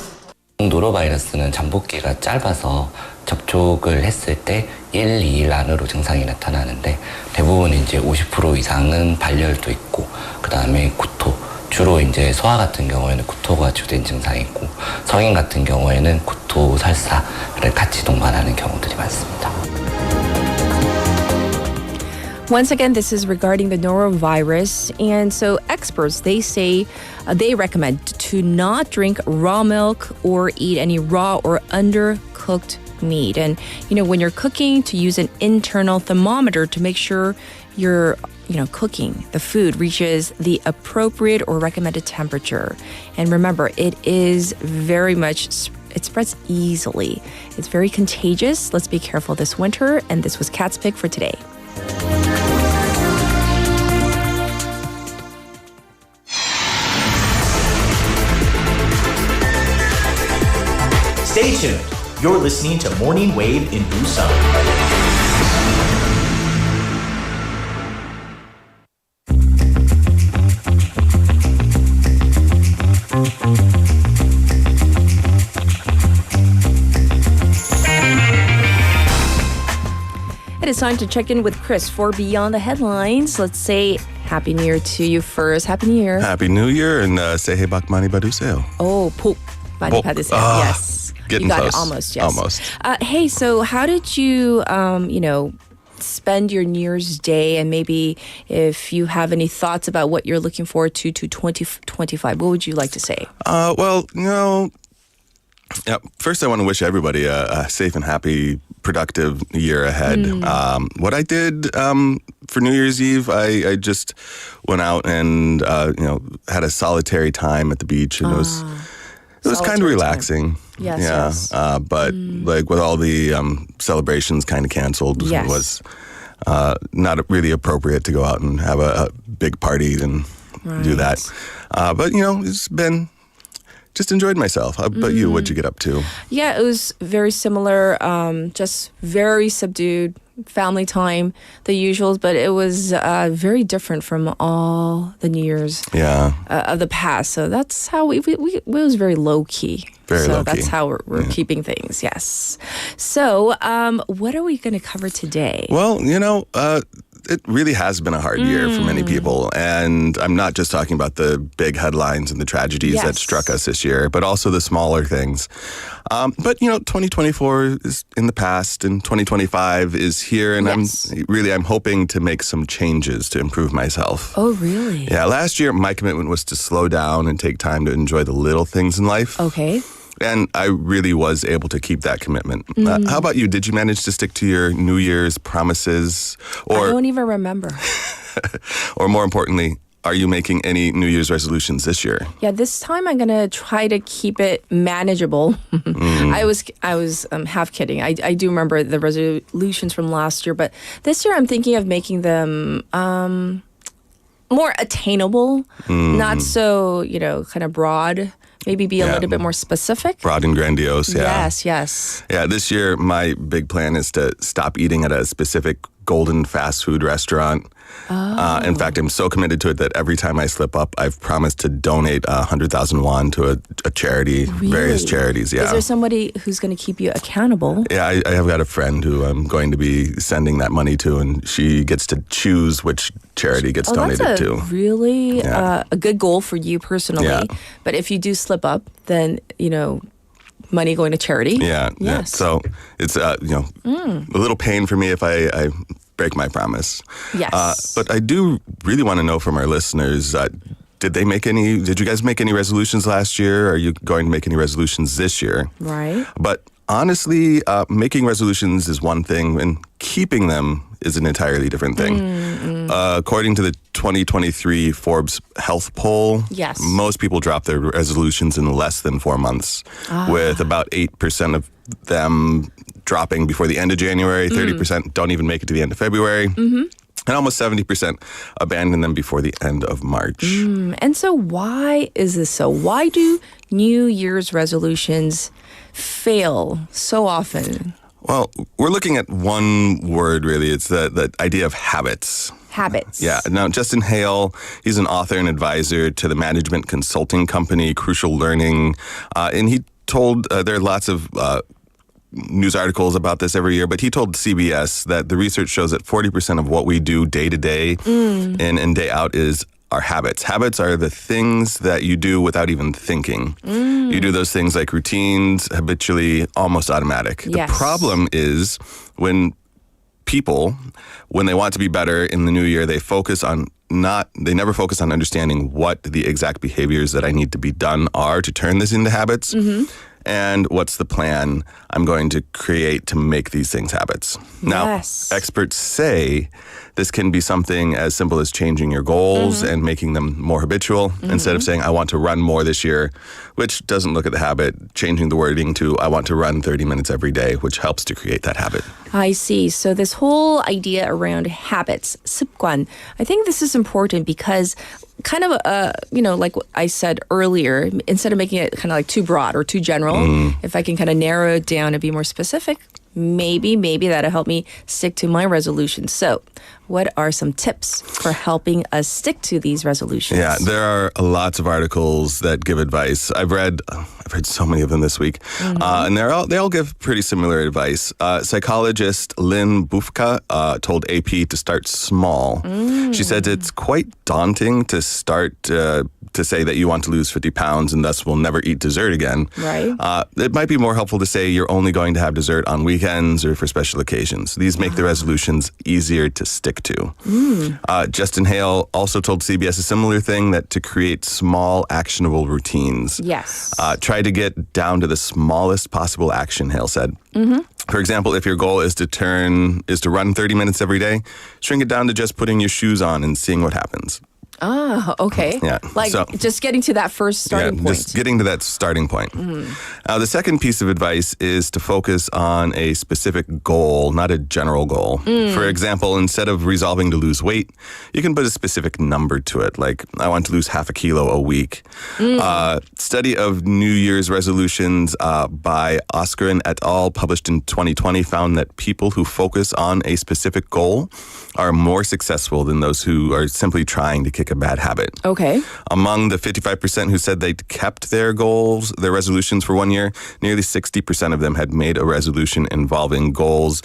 노로바이러스는 잠복기가 짧아서 접촉을 했을 때 1, 2일 안으로 증상이 나타나는데 대부분 이제 50% 이상은 발열도 있고 그다음에 구토, 주로 이제 소아 같은 경우에는 구토가 주된 증상이고 성인 같은 경우에는 구토, 설사를 같이 동반하는 경우들이 많습니다. Once again, this is regarding the norovirus. And so experts, they say they recommend to not drink raw milk or eat any raw or undercooked meat. And, when you're cooking, to use an internal thermometer to make sure you're, cooking the food reaches the appropriate or recommended temperature. And remember, it spreads easily. It's very contagious. Let's be careful this winter. And this was Cat's Pick for today. Stay tuned. You're listening to Morning Wave in Busan. It is time to check in with Chris for Beyond the Headlines. Let's say Happy New Year to you first. Happy New Year. Happy New Year and 새해 복 많이 받으세요. Oh, 복 많이 받으세요. Yes. Getting you got close. It almost, yes. Almost. Hey, so how did you, spend your New Year's Day, and maybe if you have any thoughts about what you're looking forward to 2025, what would you like to say? First I want to wish everybody a safe and happy, productive year ahead. What I did for New Year's Eve, I just went out and had a solitary time at the beach, and it was kind of relaxing. Yes. But like with all the celebrations kind of canceled, it was not really appropriate to go out and have a big party and do that. But it's been. Just enjoyed myself. How about you? What'd you get up to? Yeah, it was very similar. Just very subdued family time, the usuals, but it was very different from all the New Year's of the past. So that's how it was very low key. Very low key. That's how we're keeping things. Yes. So what are we going to cover today? Well, it really has been a hard year for many people. And I'm not just talking about the big headlines and the tragedies that struck us this year, but also the smaller things. But, 2024 is in the past and 2025 is here. And I'm hoping to make some changes to improve myself. Oh, really? Yeah. Last year, my commitment was to slow down and take time to enjoy the little things in life. Okay. And I really was able to keep that commitment. How about you? Did you manage to stick to your New Year's promises? Or, I don't even remember. Or more importantly, are you making any New Year's resolutions this year? Yeah, this time I'm gonna try to keep it manageable. I was half kidding. I do remember the resolutions from last year, but this year I'm thinking of making them more attainable, not so kind of broad. Maybe be a little bit more specific. Broad and grandiose, yeah. Yes. Yeah, this year my big plan is to stop eating at a specific golden fast food restaurant. In fact, I'm so committed to it that every time I slip up, I've promised to donate 100,000 won to a charity, various charities. Yeah. Is there somebody who's going to keep you accountable? Yeah, I have got a friend who I'm going to be sending that money to, and she gets to choose which charity gets donated to. That's really a good goal for you personally. Yeah. But if you do slip up, then, money going to charity. Yeah. So it's, a little pain for me if I break my promise. Yes. But I do really want to know from our listeners, did you guys make any resolutions last year? Are you going to make any resolutions this year? Right. But honestly, making resolutions is one thing and keeping them is an entirely different thing. According to the 2023 Forbes Health Poll, most people drop their resolutions in less than 4 months, with about 8% of them dropping before the end of January, 30% don't even make it to the end of February, and almost 70% abandon them before the end of March. And so why is this so? Why do New Year's resolutions fail so often? Well, we're looking at one word, really. It's the idea of habits. Habits. Yeah. Now, Justin Hale, he's an author and advisor to the management consulting company Crucial Learning. And he told, there are lots of news articles about this every year, but he told CBS that the research shows that 40% of what we do day to day in and day out is our habits. Habits are the things that you do without even thinking. You do those things like routines, habitually, almost automatic. Yes. The problem is when people, when they want to be better in the new year, they never focus on understanding what the exact behaviors that I need to be done are to turn this into habits. And what's the plan I'm going to create to make these things habits? Now, experts say this can be something as simple as changing your goals and making them more habitual. Instead of saying, I want to run more this year, which doesn't look at the habit, changing the wording to, I want to run 30 minutes every day, which helps to create that habit. I see. So this whole idea around habits, 습관, I think this is important because kind of, like what I said earlier, instead of making it kind of like too broad or too general, if I can kind of narrow it down and be more specific, maybe that'll help me stick to my resolutions. So what are some tips for helping us stick to these resolutions? Yeah, there are lots of articles that give advice. I've read so many of them this week, and they all give pretty similar advice. Psychologist Lynn Bufka told AP to start small. She said it's quite daunting to start to say that you want to lose 50 pounds and thus will never eat dessert again. Right. It might be more helpful to say you're only going to have dessert on weekends or for special occasions. These make the resolutions easier to stick to. Justin Hale also told CBS a similar thing, that to create small, actionable routines. Yes. Try to get down to the smallest possible action, Hale said. For example, if your goal is to run 30 minutes every day, shrink it down to just putting your shoes on and seeing what happens. Ah, okay. Yeah. Like just getting to that first starting point. Just getting to that starting point. The second piece of advice is to focus on a specific goal, not a general goal. For example, instead of resolving to lose weight, you can put a specific number to it, like I want to lose half a kilo a week. Study of New Year's resolutions by Oscarin et al., published in 2020, found that people who focus on a specific goal are more successful than those who are simply trying to kick break a bad habit. Okay. Among the 55% who said they'd kept their goals, their resolutions for 1 year, nearly 60% of them had made a resolution involving goals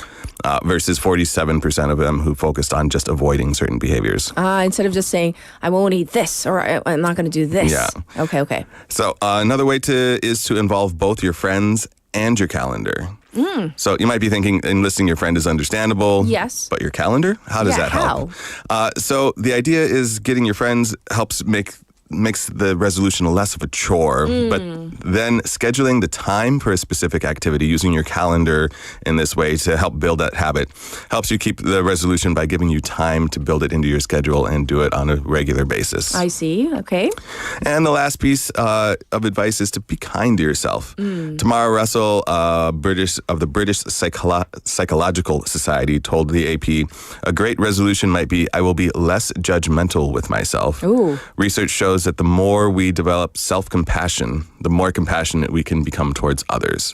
versus 47% of them who focused on just avoiding certain behaviors. Instead of just saying, I won't eat this or I'm not going to do this. Yeah. Okay. So another way is to involve both your friends and your calendar. So you might be thinking enlisting your friend is understandable. Yes. But your calendar? How does that help? So the idea is getting your friends makes the resolution less of a chore, but then scheduling the time for a specific activity using your calendar in this way to help build that habit helps you keep the resolution by giving you time to build it into your schedule and do it on a regular basis. I see. Okay. And the last piece of advice is to be kind to yourself. Tamara Russell, of the British Psychological Society, told the AP, a great resolution might be, I will be less judgmental with myself. Ooh. Research shows that the more we develop self-compassion, the more compassionate we can become towards others.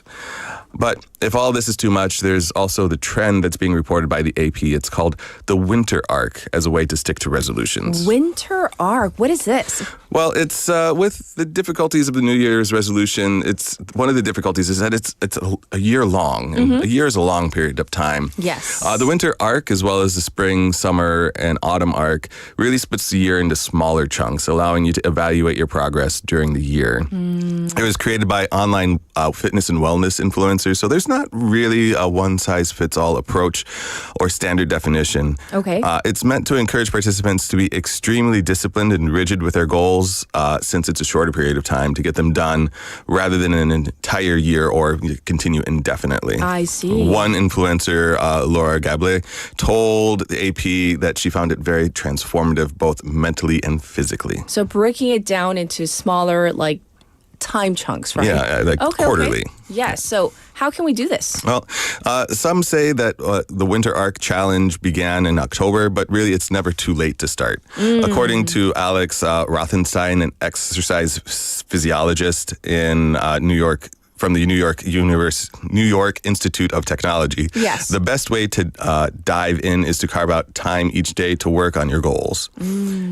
But if all this is too much, there's also the trend that's being reported by the AP. It's called the winter arc as a way to stick to resolutions. Winter arc? What is this? Well, it's with the difficulties of the New Year's resolution, it's one of the difficulties is that it's a year long. And a year is a long period of time. Yes. The winter arc, as well as the spring, summer, and autumn arc, really splits the year into smaller chunks, allowing you to evaluate your progress during the year. It was created by online fitness and wellness influencers, so there's not really a one-size-fits-all approach or standard definition. Okay. It's meant to encourage participants to be extremely disciplined and rigid with their goals, since it's a shorter period of time to get them done, rather than an entire year or continue indefinitely. I see. One influencer, Laura Gable, told the AP that she found it very transformative, both mentally and physically. So breaking it down into smaller, time chunks, right? Yeah, quarterly. Okay. Yes. So how can we do this? Well, some say that the Winter Arc Challenge began in October, but really it's never too late to start. According to Alex Rothenstein, an exercise physiologist in New York, from the New York Institute of Technology. Yes. The best way to dive in is to carve out time each day to work on your goals.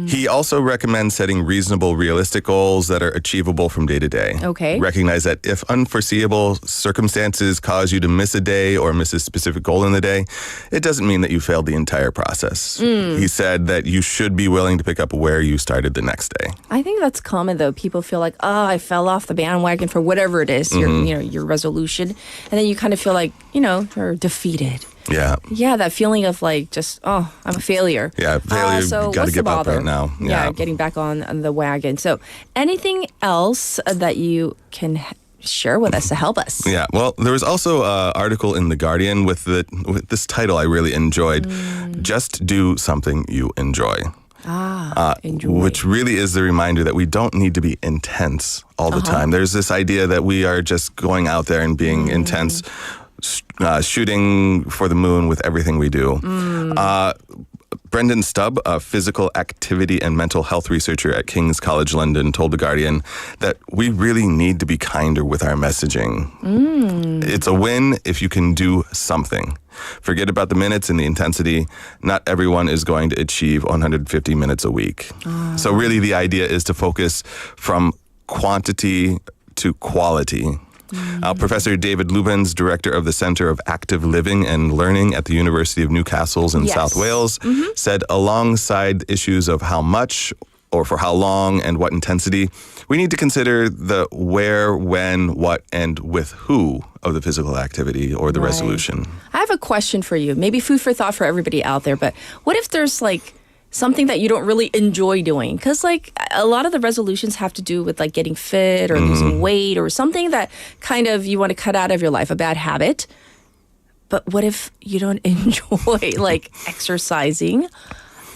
He also recommends setting reasonable, realistic goals that are achievable from day to day. Okay. Recognize that if unforeseeable circumstances cause you to miss a day or miss a specific goal in the day, it doesn't mean that you failed the entire process. He said that you should be willing to pick up where you started the next day. I think that's common, though. People feel like, I fell off the bandwagon for whatever it is, your resolution. And then you kind of feel like, you're defeated. Yeah. Yeah, that feeling of I'm a failure. Yeah, failure, so you got to get up right now. Yeah, getting back on the wagon. So anything else that you can share with us to help us? Yeah, well, there was also an article in The Guardian with this title I really enjoyed. Just do something you enjoy. Enjoy. Which really is the reminder that we don't need to be intense all the time. There's this idea that we are just going out there and being intense, shooting for the moon with everything we do. Brendan Stubb, a physical activity and mental health researcher at King's College London, told The Guardian that we really need to be kinder with our messaging. It's a win if you can do something. Forget about the minutes and the intensity. Not everyone is going to achieve 150 minutes a week. So really the idea is to focus from quantity to quality. Professor David Lubens, director of the Center of Active Living and Learning at the University of Newcastle in South Wales, said alongside issues of how much or for how long and what intensity, we need to consider the where, when, what, and with who of the physical activity or the resolution. I have a question for you. Maybe food for thought for everybody out there, but what if there's something that you don't really enjoy doing? Because a lot of the resolutions have to do with getting fit or losing weight or something that kind of you want to cut out of your life, a bad habit. But what if you don't enjoy exercising?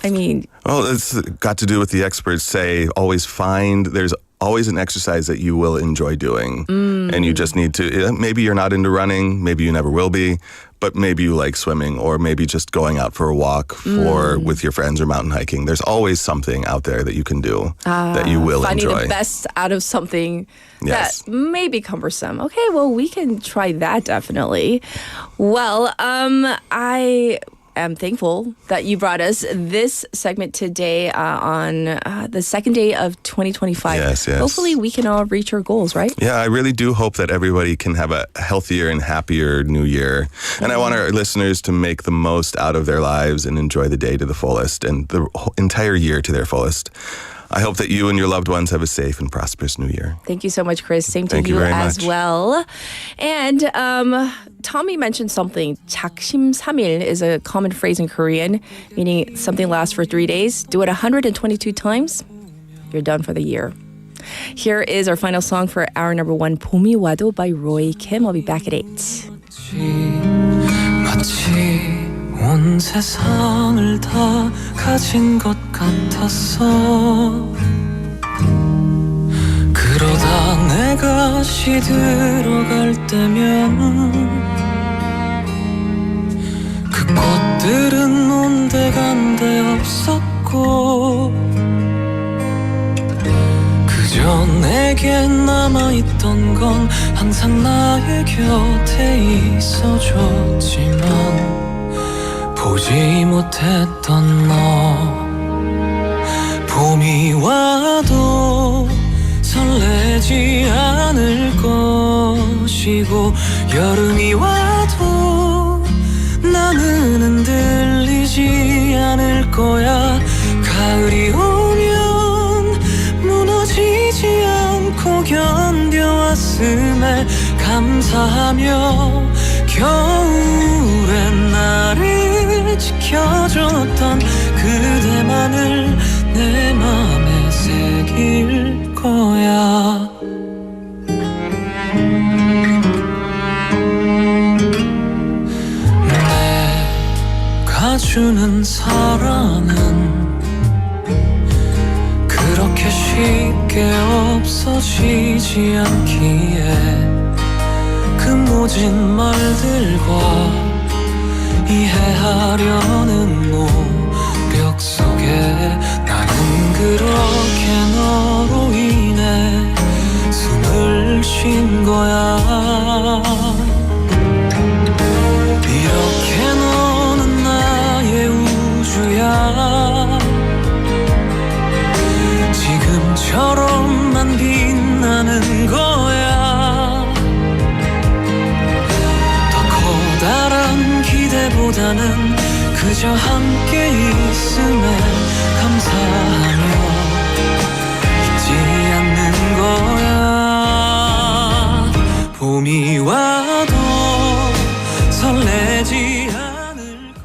I mean... Well, it's got to do with the experts say there's always an exercise that you will enjoy doing. And you just need to, maybe you're not into running, maybe you never will be, but maybe you like swimming or maybe just going out for a walk with your friends or mountain hiking. There's always something out there that you can do that you will finding enjoy. Finding the best out of something that may be cumbersome. Okay, well, we can try that definitely. Well, I am thankful that you brought us this segment today on the second day of 2025. Yes, yes. Hopefully we can all reach our goals, right? Yeah, I really do hope that everybody can have a healthier and happier new year. And I want our listeners to make the most out of their lives and enjoy the day to the fullest and the entire year to their fullest. I hope that you and your loved ones have a safe and prosperous new year. Thank you so much, Chris. Same to Thank you you very as much. well. And Tommy mentioned something. 작심삼일 is a common phrase in Korean, meaning something lasts for 3 days. Do it 122 times, you're done for the year. Here is our final song for hour number 1, 봄이 와도 by Roy Kim. I'll be back at 8. 마치 온 세상을 다 가진 것 같았어. 그러다 내가 시들어갈 때면 그 꽃들은 온데간데 없었고 그저 내겐 남아있던 건 항상 나의 곁에 있어줬지만 보지 못했던 너 봄이 와도 설레지 않을 것이고 여름이 와도 나는 흔들리지 않을 거야 가을이 오면 무너지지 않고 견뎌왔음에 감사하며 겨울엔 나를 지켜줬던 그대만을 내 맘에 새길 거야 내가 주는 사랑은 그렇게 쉽게 없어지지 않기에 그 모진 말들과 이해하려는 노력 속에 나는 그렇게 너로 인해 숨을 쉰 거야 이렇게 너는 나의 우주야 지금처럼만 빛나는 거야 더 커다란 기대보다는 그저 함께 있음에 감사하며 잊지 않는 거야 봄이 와도 설레지 않을 것이고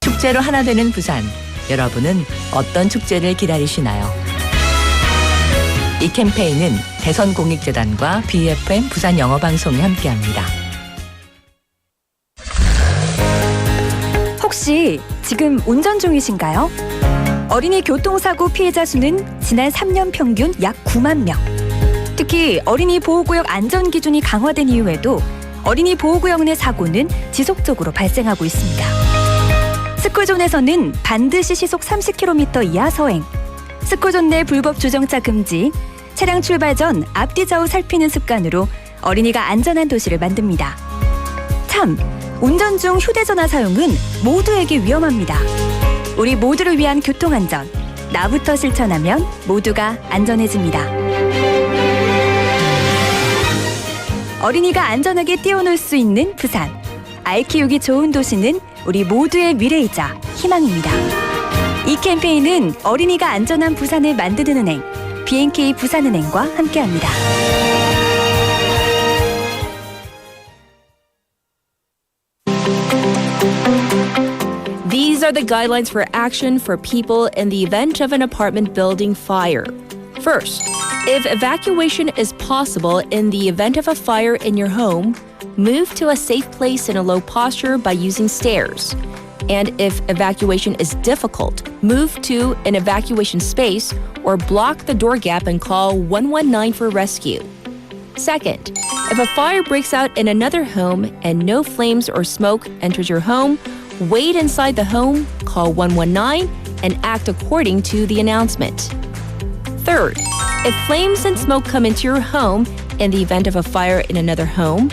축제로 하나 되는 부산. 여러분은 어떤 축제를 기다리시나요? 이 캠페인은 대선공익재단과 BFM 부산영어방송이 함께합니다. 혹시 지금 운전 중이신가요? 어린이 교통사고 피해자 수는 지난 3년 평균 약 9만 명. 특히 어린이 보호구역 안전기준이 강화된 이후에도 어린이 보호구역 내 사고는 지속적으로 발생하고 있습니다. 스쿨존에서는 반드시 시속 30km 이하 서행, 스쿨존 내 불법 주정차 금지, 차량 출발 전 앞뒤 좌우 살피는 습관으로 어린이가 안전한 도시를 만듭니다. 참, 운전 중 휴대전화 사용은 모두에게 위험합니다. 우리 모두를 위한 교통안전, 나부터 실천하면 모두가 안전해집니다. 어린이가 안전하게 뛰어놀 수 있는 부산. 아이 키우기 좋은 도시는 우리 모두의 미래이자 희망입니다. 이 캠페인은 어린이가 안전한 부산을 만드는 은행, B&K 부산은행과 함께합니다. These are the guidelines for action for people in the event of an apartment building fire. First, if evacuation is possible in the event of a fire in your home, move to a safe place in a low posture by using stairs. And if evacuation is difficult, move to an evacuation space or block the door gap and call 119 for rescue. Second, if a fire breaks out in another home and no flames or smoke enters your home, wait inside the home, call 119, and act according to the announcement. Third, if flames and smoke come into your home in the event of a fire in another home,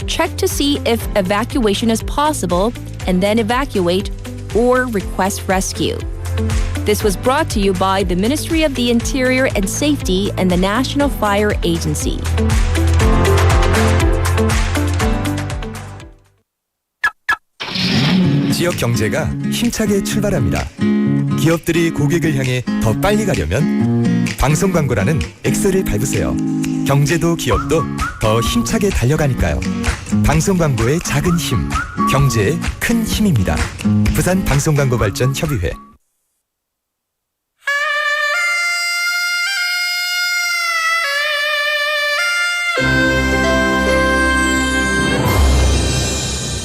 check to see if evacuation is possible and then evacuate or request rescue. This was brought to you by the Ministry of the Interior and Safety and the National Fire Agency. 지역 경제가 힘차게 출발합니다. 기업들이 고객을 향해 더 빨리 가려면 방송 광고라는 X를 밟으세요. 경제도 기업도 더 힘차게 달려가니까요. 방송 광고의 작은 힘, 경제의 큰 힘입니다. 부산 방송광고발전협의회.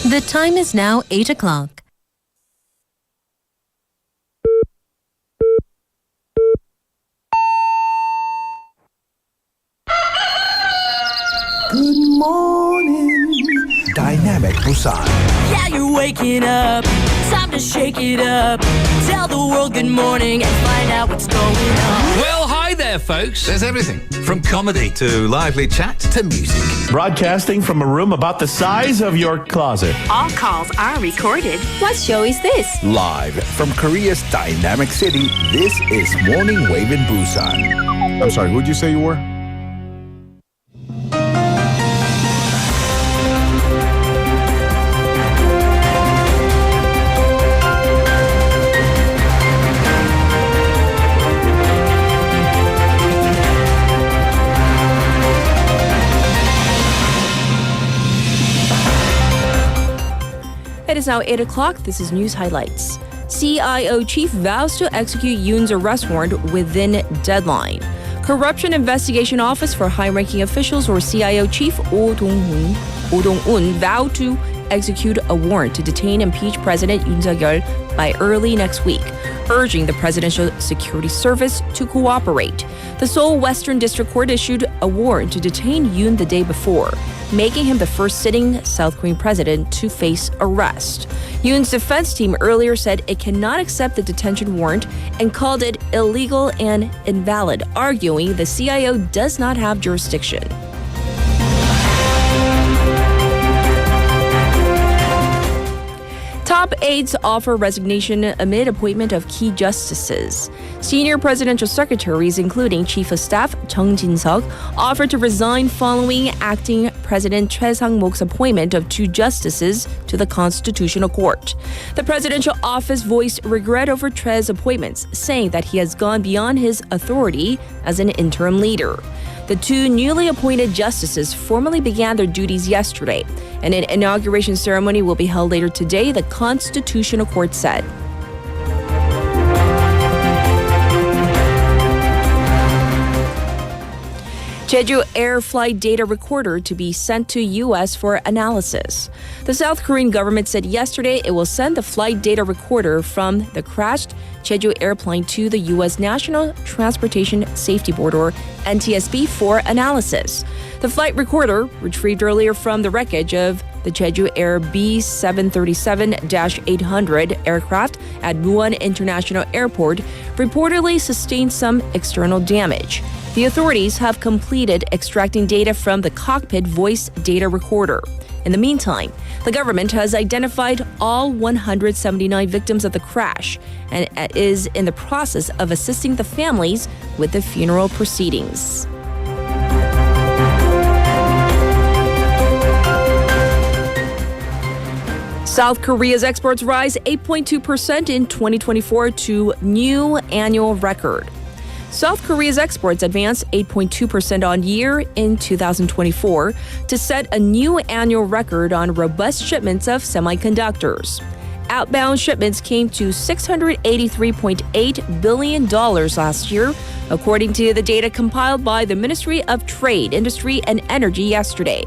The time is now 8 o'clock. Good morning, Dynamic Busan. Yeah, you're waking up. Time to shake it up. Tell the world good morning and find out what's going on. Well, hi there, folks. There's everything from comedy to lively chat to music. Broadcasting from a room about the size of your closet. All calls are recorded. What show is this? Live from Korea's dynamic city, this is Morning Wave in Busan. I'm sorry, who'd you say you were? It is now 8 o'clock. This is News Highlights. CIO chief vows to execute Yoon's arrest warrant within deadline. Corruption Investigation Office for High-Ranking Officials, or CIO chief Oh Dong-un, vowed to execute a warrant to detain impeached President Yoon Suk-yeol by early next week, urging the Presidential Security Service to cooperate. The Seoul Western District Court issued a warrant to detain Yoon the day before, making him the first sitting South Korean president to face arrest. Yoon's defense team earlier said it cannot accept the detention warrant and called it illegal and invalid, arguing the CIO does not have jurisdiction. Top aides offer resignation amid appointment of key justices. Senior presidential secretaries, including Chief of Staff Chung Jin-seok, offered to resign following acting President Choi Sang-mok's appointment of 2 justices to the Constitutional Court. The presidential office voiced regret over Choi's appointments, saying that he has gone beyond his authority as an interim leader. The 2 newly appointed justices formally began their duties yesterday, and an inauguration ceremony will be held later today, the Constitutional Court said. Jeju Air flight data recorder to be sent to U.S. for analysis. The South Korean government said yesterday it will send the flight data recorder from the crashed Jeju airplane to the U.S. National Transportation Safety Board, or NTSB, for analysis. The flight recorder, retrieved earlier from the wreckage of the Jeju Air B737-800 aircraft at Muwon International Airport, reportedly sustained some external damage. The authorities have completed extracting data from the cockpit voice data recorder. In the meantime, the government has identified all 179 victims of the crash and is in the process of assisting the families with the funeral proceedings. South Korea's exports rise 8.2% in 2024 to new annual record. South Korea's exports advanced 8.2% on year in 2024 to set a new annual record on robust shipments of semiconductors. Outbound shipments came to $683.8 billion last year, according to the data compiled by the Ministry of Trade, Industry, and Energy yesterday.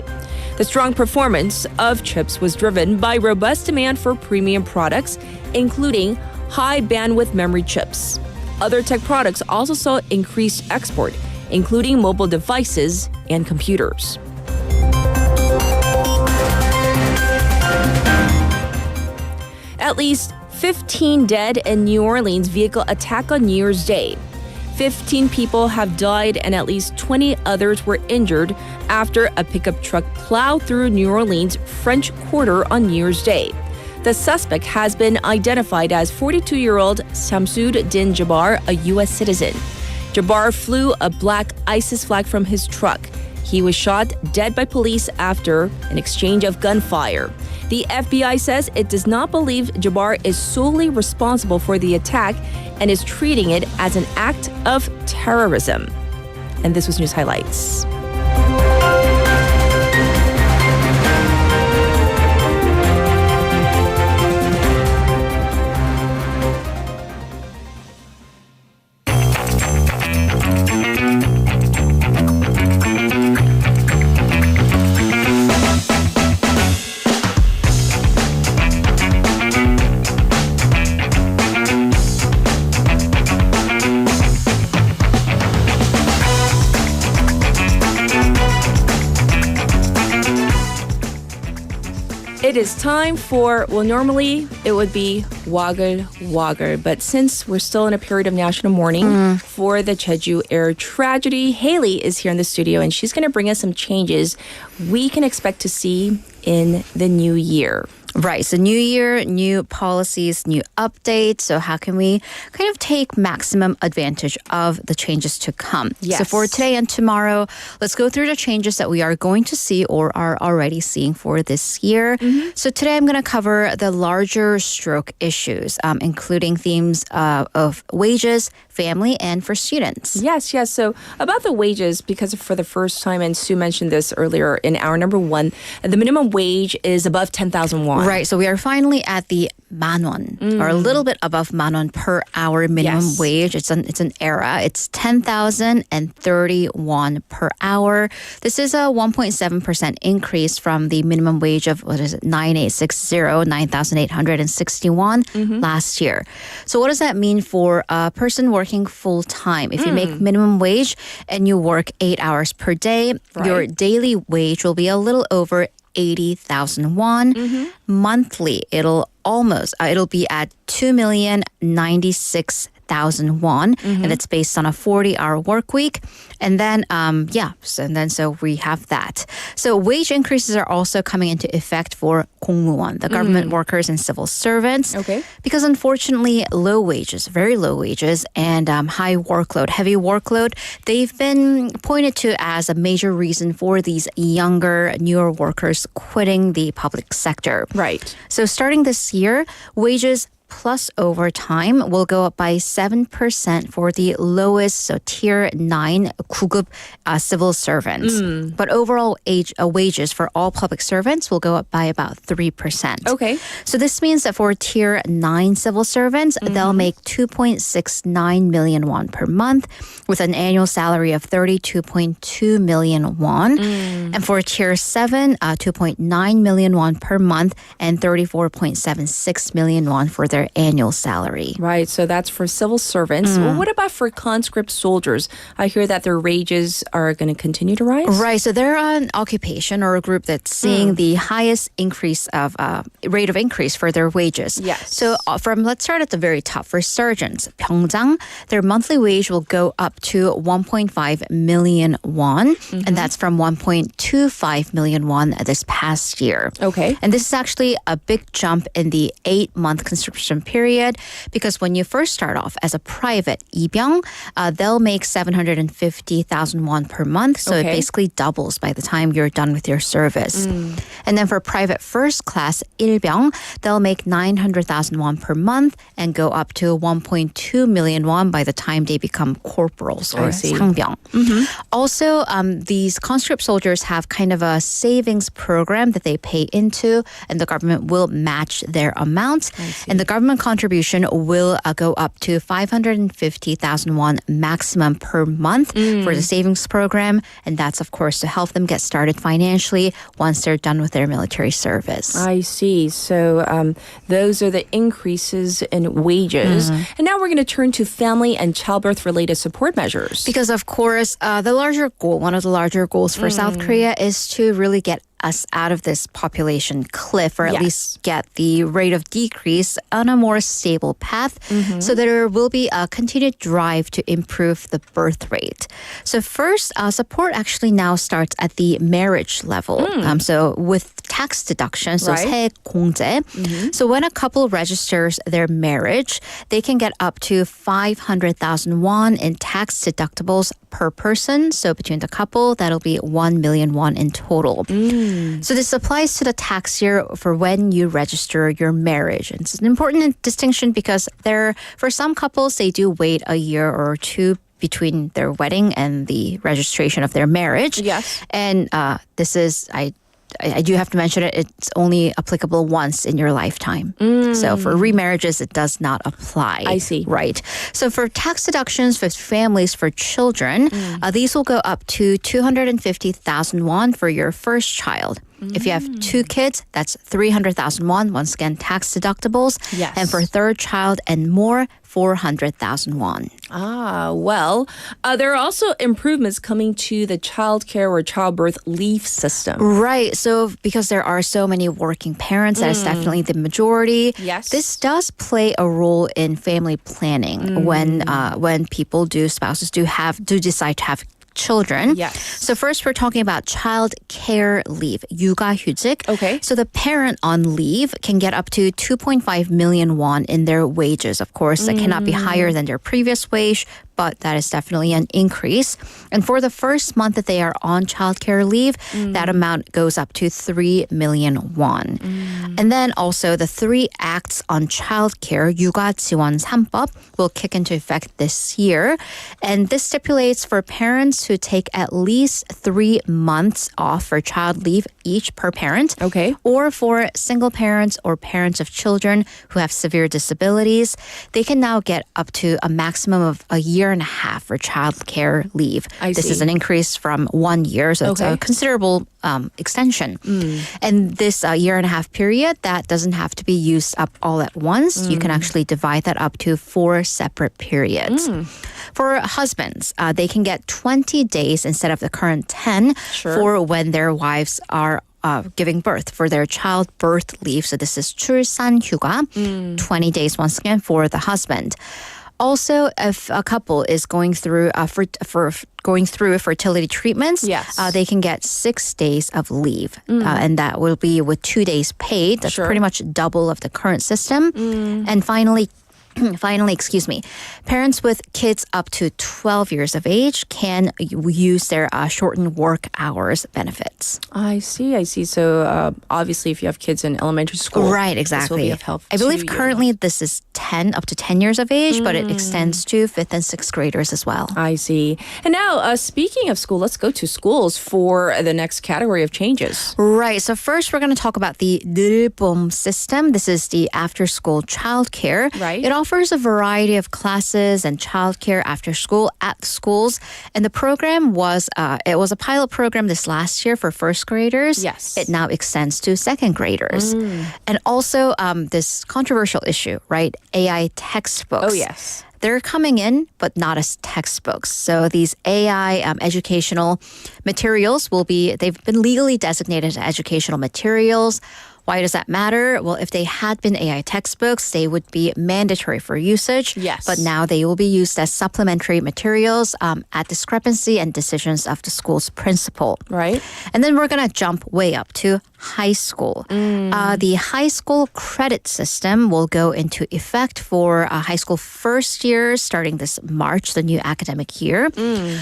The strong performance of chips was driven by robust demand for premium products, including high-bandwidth memory chips. Other tech products also saw increased export, including mobile devices and computers. At least 15 dead in New Orleans vehicle attack on New Year's Day. 15 people have died and at least 20 others were injured after a pickup truck plowed through New Orleans' French Quarter on New Year's Day. The suspect has been identified as 42-year-old Samsud Din Jabbar, a U.S. citizen. Jabbar flew a black ISIS flag from his truck. He was shot dead by police after an exchange of gunfire. The FBI says it does not believe Jabbar is solely responsible for the attack and is treating it as an act of terrorism. And this was News Highlights. It is time for, well, normally it would be waggle, but since we're still in a period of national mourning for the Jeju air tragedy, Haley is here in the studio and she's going to bring us some changes we can expect to see in the new year. Right. So new year, new policies, new updates. So how can we kind of take maximum advantage of the changes to come? Yes. So for today and tomorrow, let's go through the changes that we are going to see or are already seeing for this year. So today I'm going to cover the larger stroke issues, including themes of wages, family, and for students. Yes. So about the wages, because for the first time, and Sue mentioned this earlier in hour number one, the minimum wage is above 10,000 won. Right. So we are finally at the 만원, or a little bit above 만원 per hour minimum wage. It's an era. It's 10,030 won per hour. This is a 1.7% increase from the minimum wage of 9,861 last year. So what does that mean for a person working full time? If you make minimum wage and you work 8 hours per day, your daily wage will be a little over 80,000 won. Monthly, it'll be at 2,096,000 won, and it's based on a 40-hour work week. And then, so we have that. So wage increases are also coming into effect for 공무원, the government workers and civil servants. Okay. Because unfortunately, low wages, very low wages, and heavy workload, they've been pointed to as a major reason for these younger, newer workers quitting the public sector. Right. So starting this year, wages plus overtime will go up by 7% for the lowest, so tier 9 구급 civil servants. But overall wages for all public servants will go up by about 3%. Okay. So this means that for tier 9 civil servants, they'll make 2.69 million won per month with an annual salary of 32.2 million won. And for tier 7, 2.9 million won per month and 34.76 million won for their their annual salary. Right, so that's for civil servants. Well, what about for conscript soldiers? I hear that their wages are going to continue to rise? Right, so they're an occupation or a group that's seeing the highest increase of rate of increase for their wages. Yes. So let's start at the very top. For sergeants, 병장, their monthly wage will go up to 1.5 million won, and that's from 1.25 million won this past year. Okay. And this is actually a big jump in the 8-month conscription period because when you first start off as a private 이병, they'll make 750,000 won per month, so it basically doubles by the time you're done with your service. And then for private first class 일병, they'll make 900,000 won per month and go up to 1.2 million won by the time they become corporals or 상병. Also, these conscript soldiers have kind of a savings program that they pay into, and the government will match their amounts. And the government contribution will go up to 550,000 won maximum per month for the savings program. And that's, of course, to help them get started financially once they're done with their military service. I see. So those are the increases in wages. And now we're going to turn to family and childbirth-related support measures. Because, of course, the larger goal, one of the larger goals for South Korea is to really get us out of this population cliff, or at least get the rate of decrease on a more stable path, so that there will be a continued drive to improve the birth rate. So first, support actually now starts at the marriage level. So with tax deductions, so 세공제. So when a couple registers their marriage, they can get up to 500,000 won in tax deductibles per person. So between the couple, that'll be 1 million won in total. So this applies to the tax year for when you register your marriage. And it's an important distinction because for some couples, they do wait a year or two between their wedding and the registration of their marriage. Yes. And this is, I do have to mention it, it's only applicable once in your lifetime. So for remarriages, it does not apply. I see. Right. So for tax deductions for families for children, these will go up to 250,000 won for your first child. If you have 2 kids, that's 300,000 won. Once again, tax deductibles. Yes. And for third child and more, 400,000 won. Well, there are also improvements coming to the childcare or childbirth leave system. Right. So because there are so many working parents, that is definitely the majority. Yes. This does play a role in family planning when spouses do decide to have children. Yes. So first we're talking about child care leave, 육아휴직. Okay. So the parent on leave can get up to 2.5 million won in their wages. Of course, that cannot be higher than their previous wage, but that is definitely an increase. And for the first month that they are on childcare leave, that amount goes up to 3 million won. And then also the 3 acts on childcare, 육아 지원 3법, will kick into effect this year. And this stipulates for parents who take at least 3 months off for child leave each per parent. Okay. Or for single parents or parents of children who have severe disabilities, they can now get up to a maximum of a year and a half for child care leave. This is an increase from 1 year, so it's a considerable extension. And this year and a half period, that doesn't have to be used up all at once. You can actually divide that up to 4 separate periods. For husbands, they can get 20 days instead of the current 10 for when their wives are giving birth, for their childbirth leave. So this is 출산휴가, 20 days once again for the husband. Also, if a couple is going through fertility treatments, they can get 6 days of leave, and that will be with 2 days paid. That's pretty much double of the current system. And finally, parents with kids up to 12 years of age can use their shortened work hours benefits. I see. So obviously if you have kids in elementary school, right, exactly. This will be of help. I believe currently this is up to 10 years of age, but it extends to 5th and 6th graders as well. I see. And now, speaking of school, let's go to schools for the next category of changes. Right. So first we're going to talk about the 늘봄 system. This is the after-school childcare. Right. It offers a variety of classes and childcare after school at schools. And the program was it was a pilot program this last year for first graders. Yes. It now extends to second graders. And also this controversial issue, right? AI textbooks. Oh, yes. They're coming in, but not as textbooks. So these AI educational materials they've been legally designated as educational materials. Why does that matter? Well, if they had been AI textbooks, they would be mandatory for usage. Yes. But now they will be used as supplementary materials at discrepancy and decisions of the school's principal. Right. And then we're going to jump way up to high school. The high school credit system will go into effect for high school first years starting this March, the new academic year.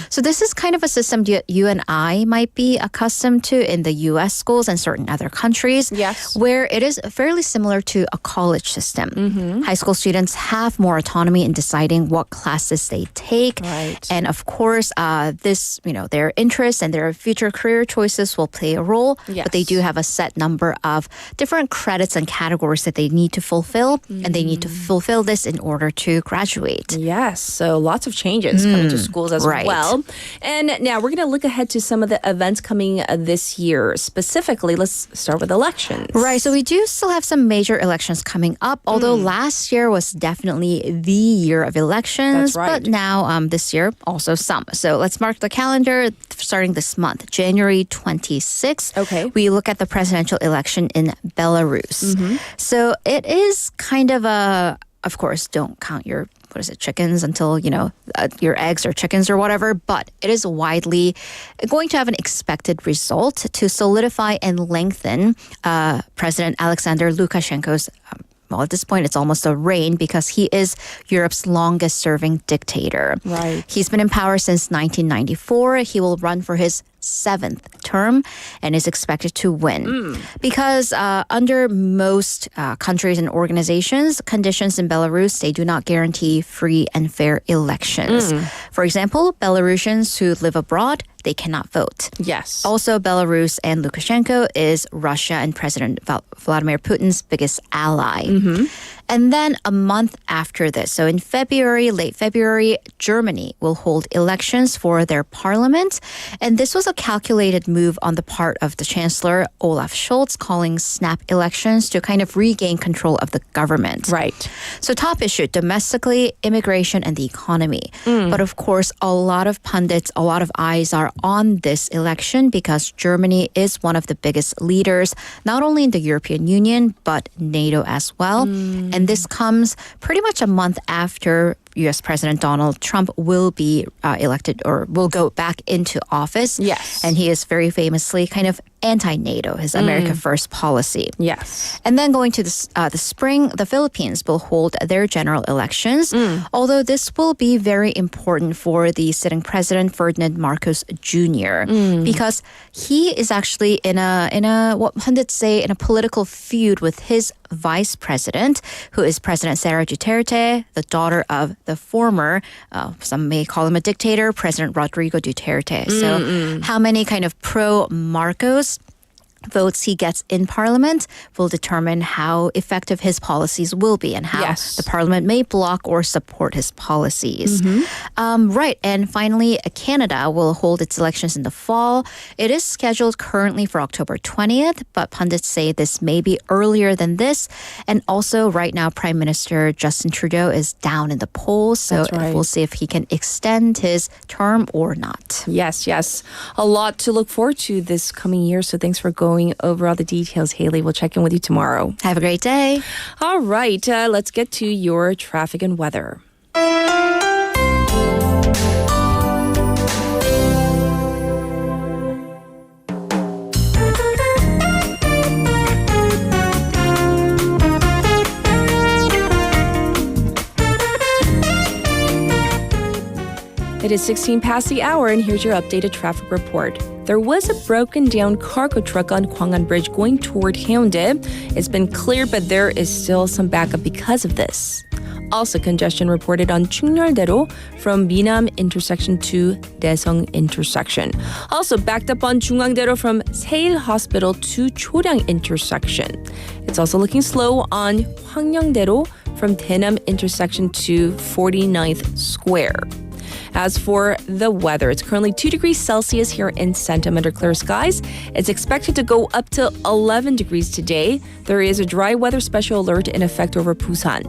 So this is kind of a system you and I might be accustomed to in the U.S. schools and certain other countries. Yes. Where it is fairly similar to a college system. High school students have more autonomy in deciding what classes they take. Right. And of course, their interests and their future career choices will play a role. Yes. But they do have a set number of different credits and categories that they need to fulfill. And they need to fulfill this in order to graduate. Yes, so lots of changes coming to schools as well. And now we're going to look ahead to some of the events coming this year. Specifically, let's start with elections. Right, so we do still have some major elections coming up, although last year was definitely the year of elections. That's right. But now this year, also some. So let's mark the calendar starting this month, January 26th. Okay. We look at the presidential election in Belarus. So it is kind of of course, don't count your chickens until, your eggs or chickens or whatever, but it is widely going to have an expected result to solidify and lengthen President Alexander Lukashenko's well, at this point, it's almost a reign because he is Europe's longest-serving dictator. Right. He's been in power since 1994. He will run for his 7th term and is expected to win. Because under most countries and organizations, conditions in Belarus, they do not guarantee free and fair elections. For example, Belarusians who live abroad, they cannot vote. Yes. Also, Belarus and Lukashenko is Russia and President Vladimir Putin's biggest ally. And then a month after this, so in late February, Germany will hold elections for their parliament. And this was a calculated move on the part of the Chancellor, Olaf Scholz, calling snap elections to kind of regain control of the government. Right. So top issue, domestically, immigration and the economy. But of course, a lot of pundits, a lot of eyes are on this election because Germany is one of the biggest leaders, not only in the European Union, but NATO as well. And this comes pretty much a month after U.S. President Donald Trump will be elected or will go back into office. Yes. And he is very famously kind of anti-NATO, his America First policy. Yes. And then going to the spring, the Philippines will hold their general elections, although this will be very important for the sitting president, Ferdinand Marcos Jr., because he is actually in a what pundits say, in a political feud with his vice president, who is President Sara Duterte, the daughter of the former, some may call him a dictator, President Rodrigo Duterte. So how many kind of pro-Marcos votes he gets in parliament will determine how effective his policies will be and how the parliament may block or support his policies. Right. And finally, Canada will hold its elections in the fall. It is scheduled currently for October 20th, but pundits say this may be earlier than this. And also right now, Prime Minister Justin Trudeau is down in the polls. So we'll see if he can extend his term or not. Yes, yes. A lot to look forward to this coming year. So thanks for going over all the details, Haley. We'll check in with you tomorrow. Have a great day. All right, let's get to your traffic and weather. It is 16 past the hour, and here's your updated traffic report. There was a broken down cargo truck on Gwangan Bridge going toward Haeundae. It's been cleared, but there is still some backup because of this. Also, congestion reported on 충렬대로 from Minam intersection to Daesung intersection. Also, backed up on 중앙대로 from Seil Hospital to Choryang intersection. It's also looking slow on 황령대로 from Daenam intersection to 49th Square. As for the weather, it's currently 2 degrees Celsius here in Santam under clear skies. It's expected to go up to 11 degrees today. There is a dry weather special alert in effect over Busan.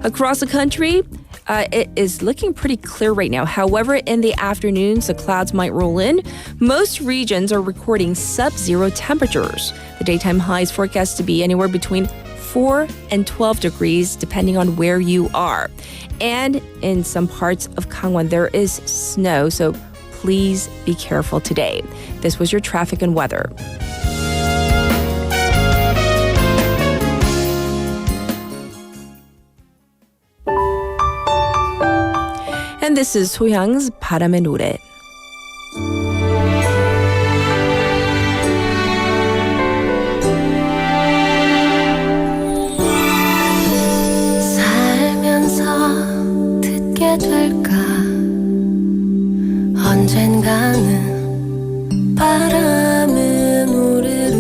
Across the country, it is looking pretty clear right now. However, in the afternoons, the clouds might roll in. Most regions are recording sub-zero temperatures. The daytime high is forecast to be anywhere between 4 and 12 degrees, depending on where you are. And in some parts of Gangwon, there is snow, so please be careful today. This was your traffic and weather. And this is 소향's 바람의 노래. 될까 언젠가는 바람의 노래를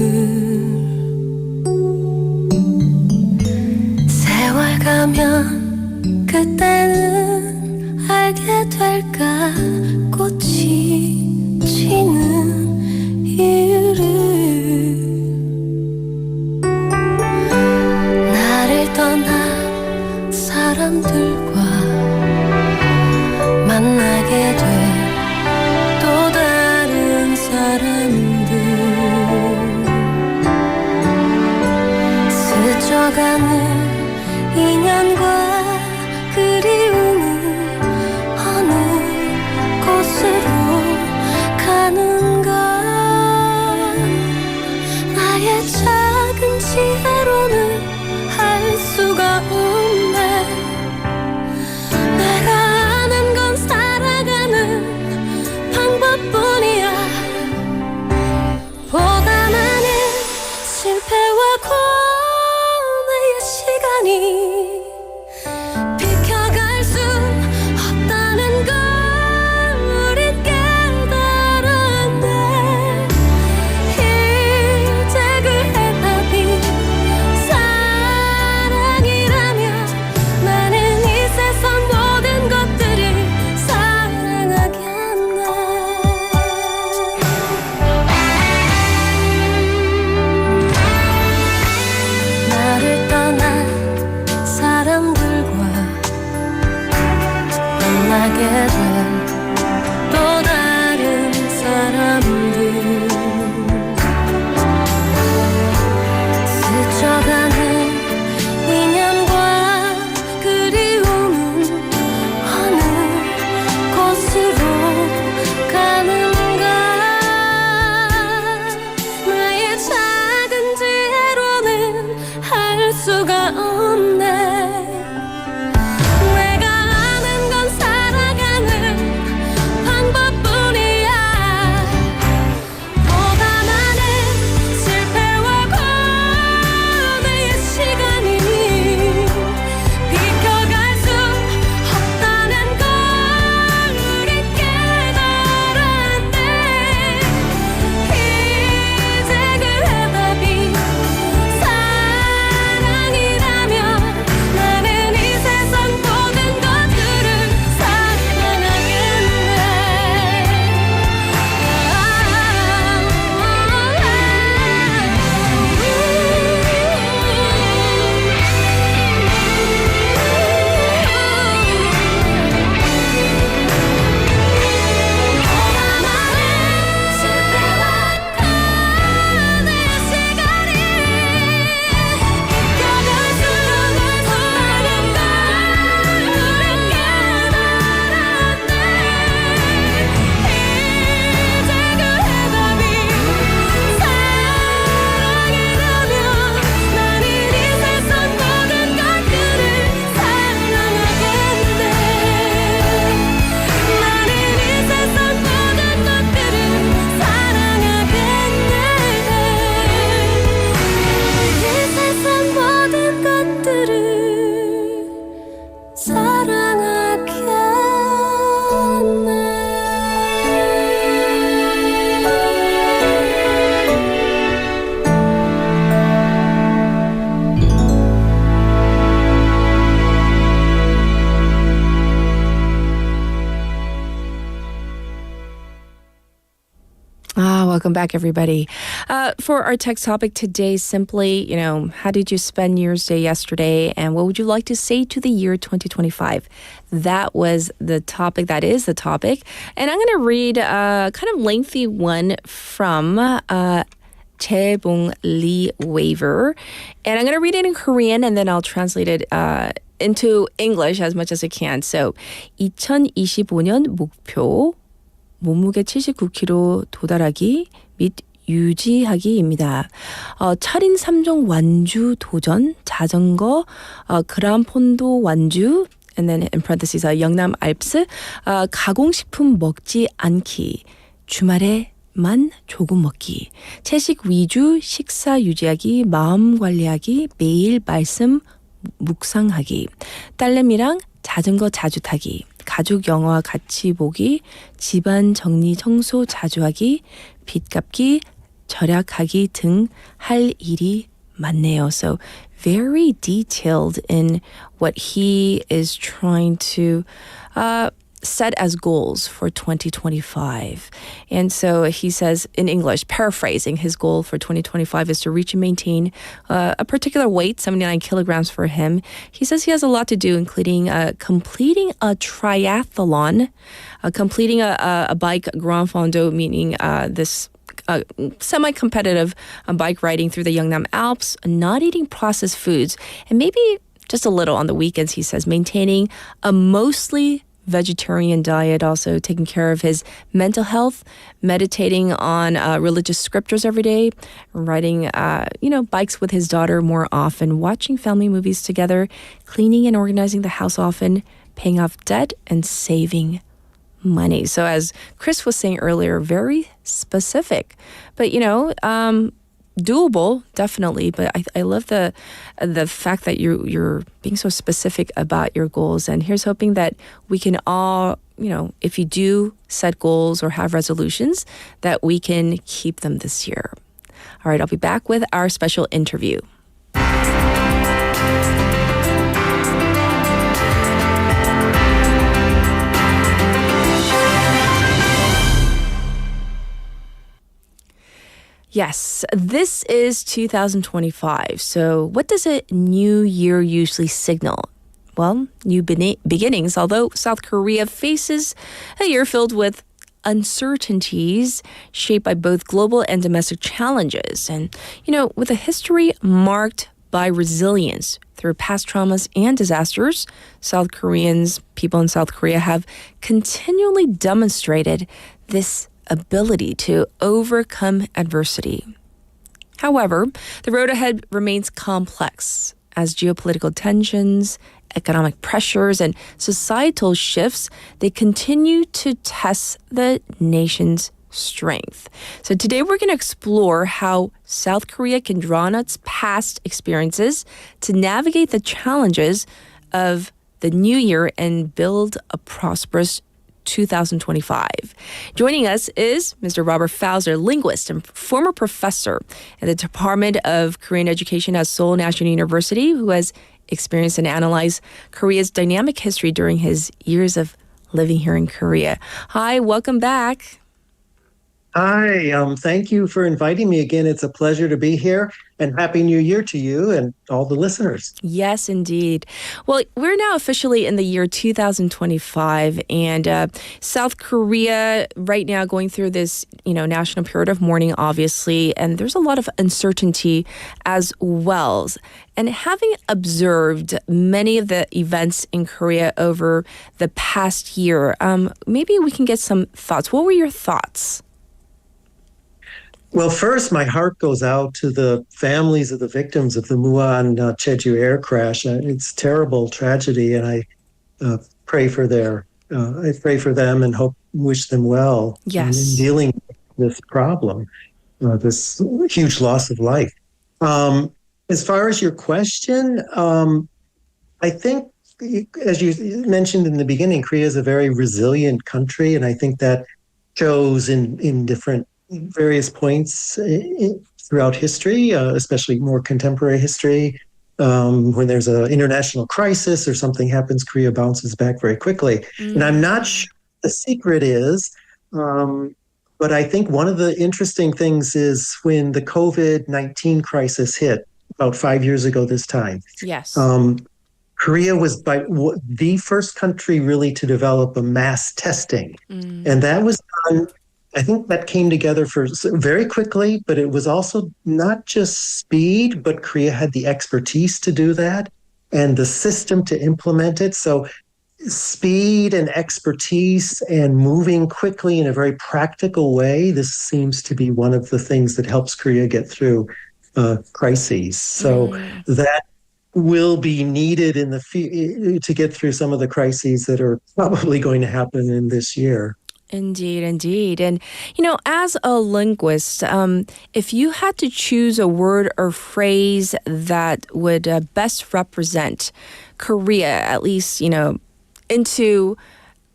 세월 가면 그때는 알게 될까 꽃이 지는 이유를 나를 떠난 사람들과 만나게 돼 또 다른 사람들 스쳐가는 인연과 그리움은 어느 곳으로 가는가 나의 작은 지혜로는 할 수가 없네 내가 뿐이야 보다 많은 실패와 고뇌의 시간이 비켜갈 수 없다는 걸 우린 깨달았네 이제 그 해답이 사랑이라면 나는 이 세상 모든 것들을 사랑하게 만나게 된 또 다른 사람들 스쳐가는 인연과 그리움은 어느 곳으로 가는가 나의 작은 지혜로는 할 수가 없네 사랑이 Welcome back, everybody. For our text topic today, simply, how did you spend New Year's Day yesterday, and what would you like to say to the year 2025? That was the topic. That is the topic. And I'm going to read a kind of lengthy one from Jae-bong Lee Waiver. And I'm going to read it in Korean, and then I'll translate it into English as much as I can. So, 2025년 목표, 몸무게 79kg 도달하기 및 유지하기입니다. 철인 3종 완주 도전, 자전거, 그란폰도 완주, and then in parentheses, 영남 알프스, 가공식품 먹지 않기, 주말에만 조금 먹기, 채식 위주 식사 유지하기, 마음 관리하기, 매일 말씀 묵상하기, 딸내미랑 자전거 자주 타기, 가족 영화 같이 보기, 집안 정리 청소 자주 하기, 빚 갚기, 절약하기 등 할 일이 많네요. So very detailed in what he is trying to set as goals for 2025. And so he says in English, paraphrasing, his goal for 2025 is to reach and maintain a particular weight, 79 kilograms for him. He says he has a lot to do, including completing a triathlon, completing a bike Grand Fondo, meaning this semi-competitive bike riding through the Yeongnam Alps, not eating processed foods, and maybe just a little on the weekends, he says, maintaining a mostly vegetarian diet, also taking care of his mental health, meditating on religious scriptures every day, riding, bikes with his daughter more often, watching family movies together, cleaning and organizing the house often, paying off debt, and saving money. So as Chris was saying earlier, very specific, but doable, definitely. But I love the fact that you're being so specific about your goals. And here's hoping that we can all, if you do set goals or have resolutions, that we can keep them this year. All right, I'll be back with our special interview. Yes, this is 2025. So what does a new year usually signal? Well, new beginnings, although South Korea faces a year filled with uncertainties shaped by both global and domestic challenges. And, with a history marked by resilience through past traumas and disasters, people in South Korea have continually demonstrated this ability to overcome adversity. However, the road ahead remains complex as geopolitical tensions, economic pressures, and societal shifts, they continue to test the nation's strength. So today we're going to explore how South Korea can draw on its past experiences to navigate the challenges of the new year and build a prosperous 2025. Joining us is Mr. Robert Fouser, linguist and former professor at the Department of Korean Education at Seoul National University, who has experienced and analyzed Korea's dynamic history during his years of living here in Korea. Hi, welcome back. Hi, thank you for inviting me again. It's a pleasure to be here, and Happy New Year to you and all the listeners. Yes, indeed. Well, we're now officially in the year 2025, and South Korea right now going through this, national period of mourning, obviously, and there's a lot of uncertainty as well. And having observed many of the events in Korea over the past year, maybe we can get some thoughts. What were your thoughts? Well, first, my heart goes out to the families of the victims of the Muan Jeju air crash. It's a terrible tragedy, and I pray for them and wish them well in dealing with this problem, this huge loss of life. As far as your question, I think, as you mentioned in the beginning, Korea is a very resilient country, and I think that shows in various points throughout history, especially more contemporary history. When there's an international crisis or something happens, Korea bounces back very quickly. And I'm not sure the secret is But I think one of the interesting things is when the COVID-19 crisis hit about 5 years ago this time. Yes. Korea was the first country really to develop a mass testing. And that was done, I think that came together very quickly, but it was also not just speed, but Korea had the expertise to do that and the system to implement it. So speed and expertise and moving quickly in a very practical way, this seems to be one of the things that helps Korea get through crises. So that will be needed to get through some of the crises that are probably going to happen in this year. Indeed, indeed. And, as a linguist, if you had to choose a word or phrase that would best represent Korea, at least, into,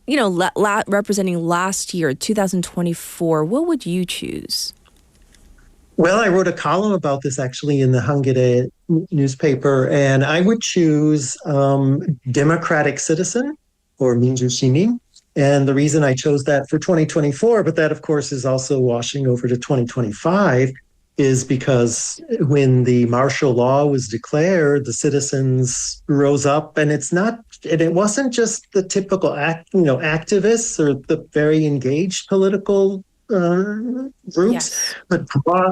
representing last year, 2024, what would you choose? Well, I wrote a column about this actually in the Hanggae newspaper, and I would choose democratic citizen or 민주시민. And the reason I chose that for 2024, but that of course is also washing over to 2025, is because when the martial law was declared, the citizens rose up, and it wasn't just the typical activists or the very engaged political groups, but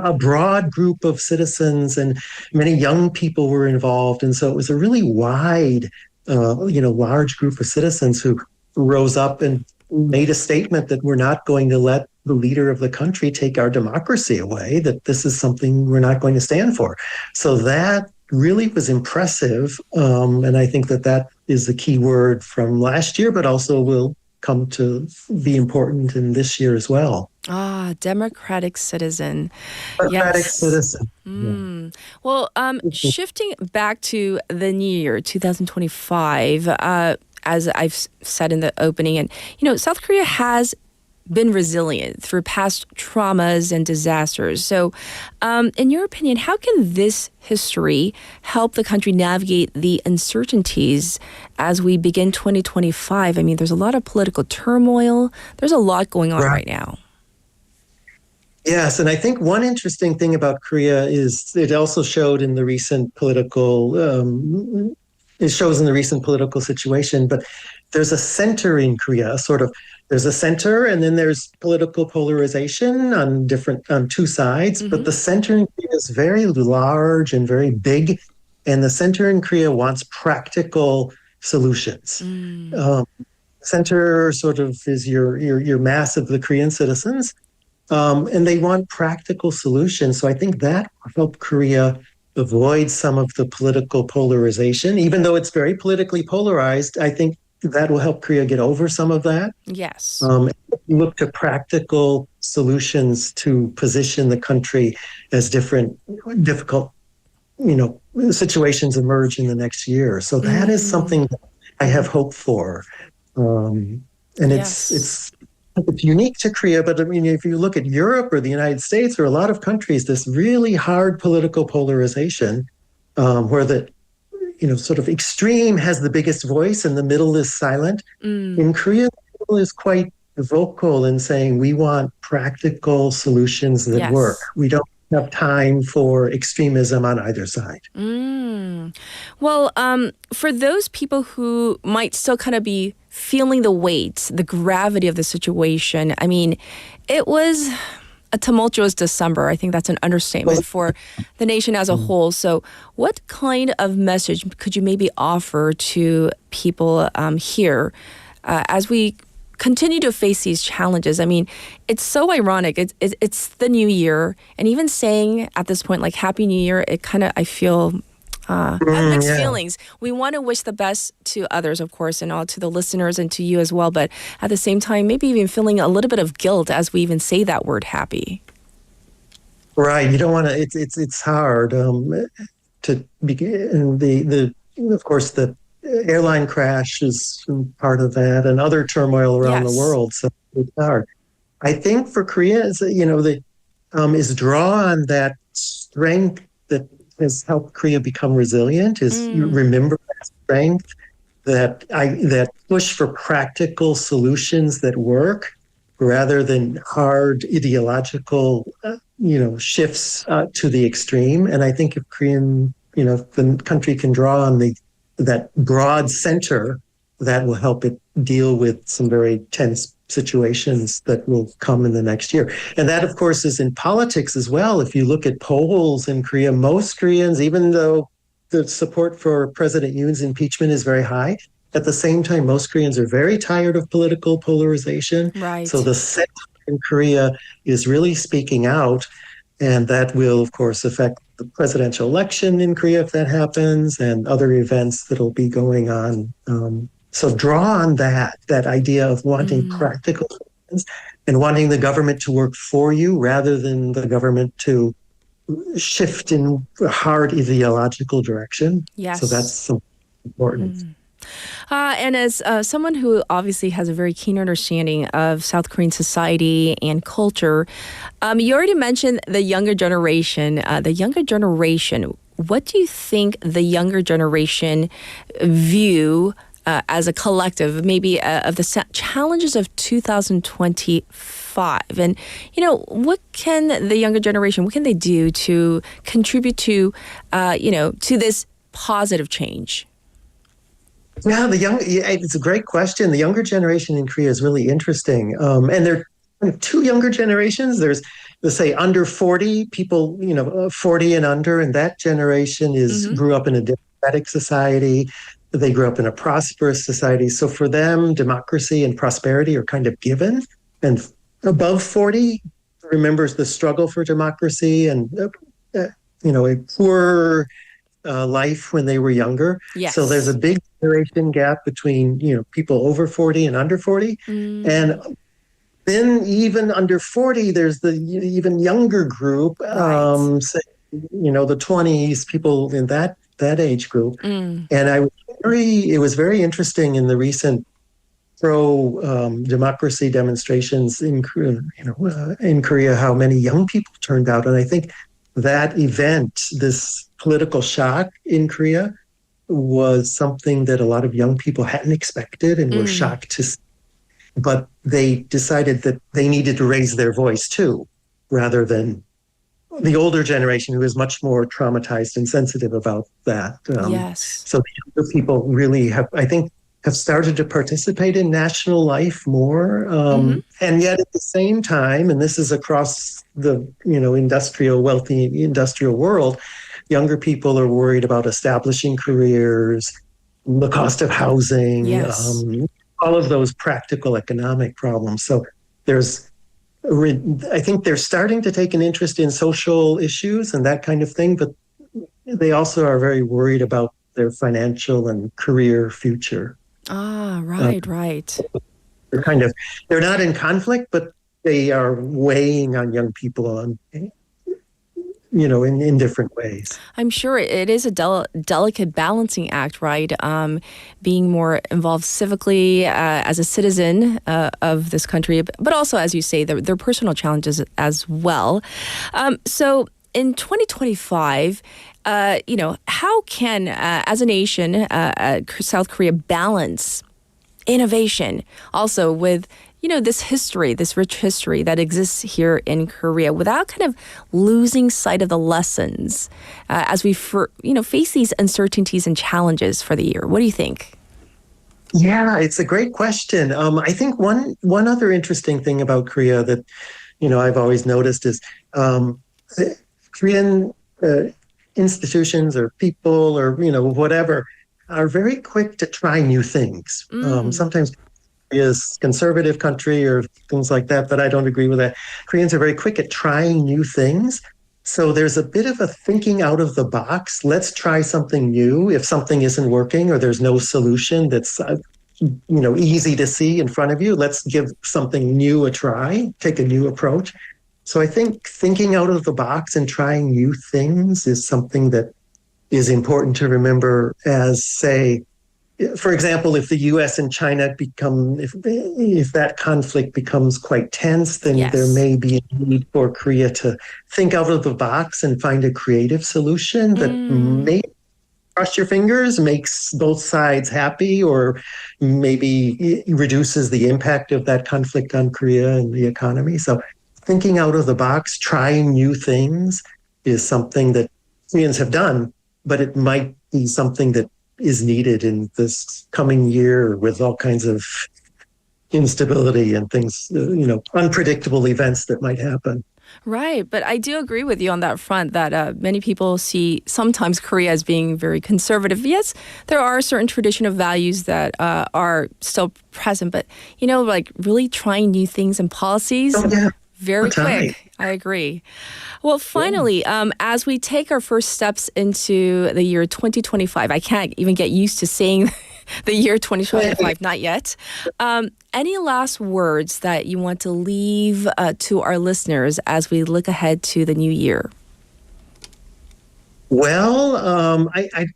a broad group of citizens, and many young people were involved. And so it was a really wide, large group of citizens who rose up and made a statement that we're not going to let the leader of the country take our democracy away, that this is something we're not going to stand for. So that really was impressive. And I think that is the key word from last year, but also will come to be important in this year as well. Democratic citizen. Democratic citizen. Well, shifting back to the new year, 2025, as I've said in the opening, and South Korea has been resilient through past traumas and disasters. So, in your opinion, how can this history help the country navigate the uncertainties as we begin 2025? I mean, there's a lot of political turmoil. There's a lot going on right now. Yes, and I think one interesting thing about Korea is it also showed in the recent political situation, but there's a center in Korea, there's a center and then there's political polarization on two sides, but the center in Korea is very large and very big, and the center in Korea wants practical solutions. Center is your mass of the Korean citizens, and they want practical solutions. So I think that will help Korea avoid some of the political polarization. Even though it's very politically polarized, I think that will help Korea get over some of that. Yes. Look to practical solutions to position the country as difficult, situations emerge in the next year. So that is something that I have hope for. And it's unique to Korea, but I mean, if you look at Europe or the United States or a lot of countries, this really hard political polarization where the extreme has the biggest voice and the middle is silent. In Korea, the middle is quite vocal in saying we want practical solutions that work. We don't have time for extremism on either side. Well, for those people who might still kind of be feeling the weight, the gravity of the situation, I mean, it was a tumultuous December. I think that's an understatement for the nation as a whole. So what kind of message could you maybe offer to people here as we continue to face these challenges? I mean, it's so ironic. It's the new year, and even saying at this point, like, Happy New Year, it kind of, I feel, have mixed feelings. We want to wish the best to others, of course, and all to the listeners and to you as well. But at the same time, maybe even feeling a little bit of guilt as we even say that word happy. Right. You don't want to, it's hard to begin. Of course, the airline crash is part of that, and other turmoil around the world. So it's hard. I think for Korea, is draw on that strength that has helped Korea become resilient. You remember that strength, that push for practical solutions that work, rather than hard ideological, shifts to the extreme. And I think if the country can draw on that broad center, that will help it deal with some very tense situations that will come in the next year. And that, of course, is in politics as well. If you look at polls in Korea, most Koreans, even though the support for President Yoon's impeachment is very high, at the same time, most Koreans are very tired of political polarization. Right. So the center in Korea is really speaking out, and that will, of course, affect the presidential election in Korea if that happens, and other events that'll be going on. So draw on that idea of wanting practical solutions and wanting the government to work for you rather than the government to shift in a hard ideological direction. Yes. So that's so important. And as someone who obviously has a very keen understanding of South Korean society and culture, you already mentioned the younger generation. What do you think the younger generation view as a collective, maybe of the challenges of 2025? And, what can the younger generation, what can they do to contribute to, to this positive change? Yeah, it's a great question. The younger generation in Korea is really interesting. And there are two younger generations. There's, let's say, under 40 people, 40 and under, and that generation grew up in a democratic society. They grew up in a prosperous society. So for them, democracy and prosperity are kind of given. And above 40 remembers the struggle for democracy and, a poor life when they were younger. Yes. So there's a big generation gap between, people over 40 and under 40. And then even under 40, there's the even younger group, say, the 20s, people in that age group. And it was very interesting in the recent pro-democracy demonstrations in Korea, how many young people turned out. And I think that event, this political shock in Korea, was something that a lot of young people hadn't expected and were shocked to see. But they decided that they needed to raise their voice too, rather than the older generation, who is much more traumatized and sensitive about that. Yes. So the younger people really have started to participate in national life more. And yet at the same time, and this is across the, wealthy industrial world, younger people are worried about establishing careers, the cost of housing, all of those practical economic problems. So I think they're starting to take an interest in social issues and that kind of thing, but they also are very worried about their financial and career future. Right. They're not in conflict, but they are weighing on young people in different ways. I'm sure it is a delicate balancing act, right? Being more involved civically as a citizen of this country, but also, as you say, their personal challenges as well. So in 2025, how can, as a nation, South Korea balance innovation also with this rich history that exists here in Korea without kind of losing sight of the lessons as we face these uncertainties and challenges for the year? What do you think? Yeah, it's a great question. I think one other interesting thing about Korea that, I've always noticed is Korean institutions or people or, whatever are very quick to try new things. Sometimes is conservative country or things like that, but I don't agree with that. Koreans are very quick at trying new things. So there's a bit of a thinking out of the box. Let's try something new. If something isn't working or there's no solution that's easy to see in front of you, let's give something new a try, take a new approach. So I think thinking out of the box and trying new things is something that is important to remember as, say, for example, if the U.S. and China if that conflict becomes quite tense, then there may be a need for Korea to think out of the box and find a creative solution that may cross your fingers, makes both sides happy, or maybe reduces the impact of that conflict on Korea and the economy. So thinking out of the box, trying new things is something that Koreans have done, but it might be something that is needed in this coming year with all kinds of instability and things, unpredictable events that might happen. Right, but I do agree with you on that front that many people see sometimes Korea as being very conservative. Yes, there are certain traditional values that are still present, but, like really trying new things and policies, very quick. I agree. Well, finally, as we take our first steps into the year 2025, I can't even get used to saying the year 2025, not yet. Any last words that you want to leave to our listeners as we look ahead to the new year? Well,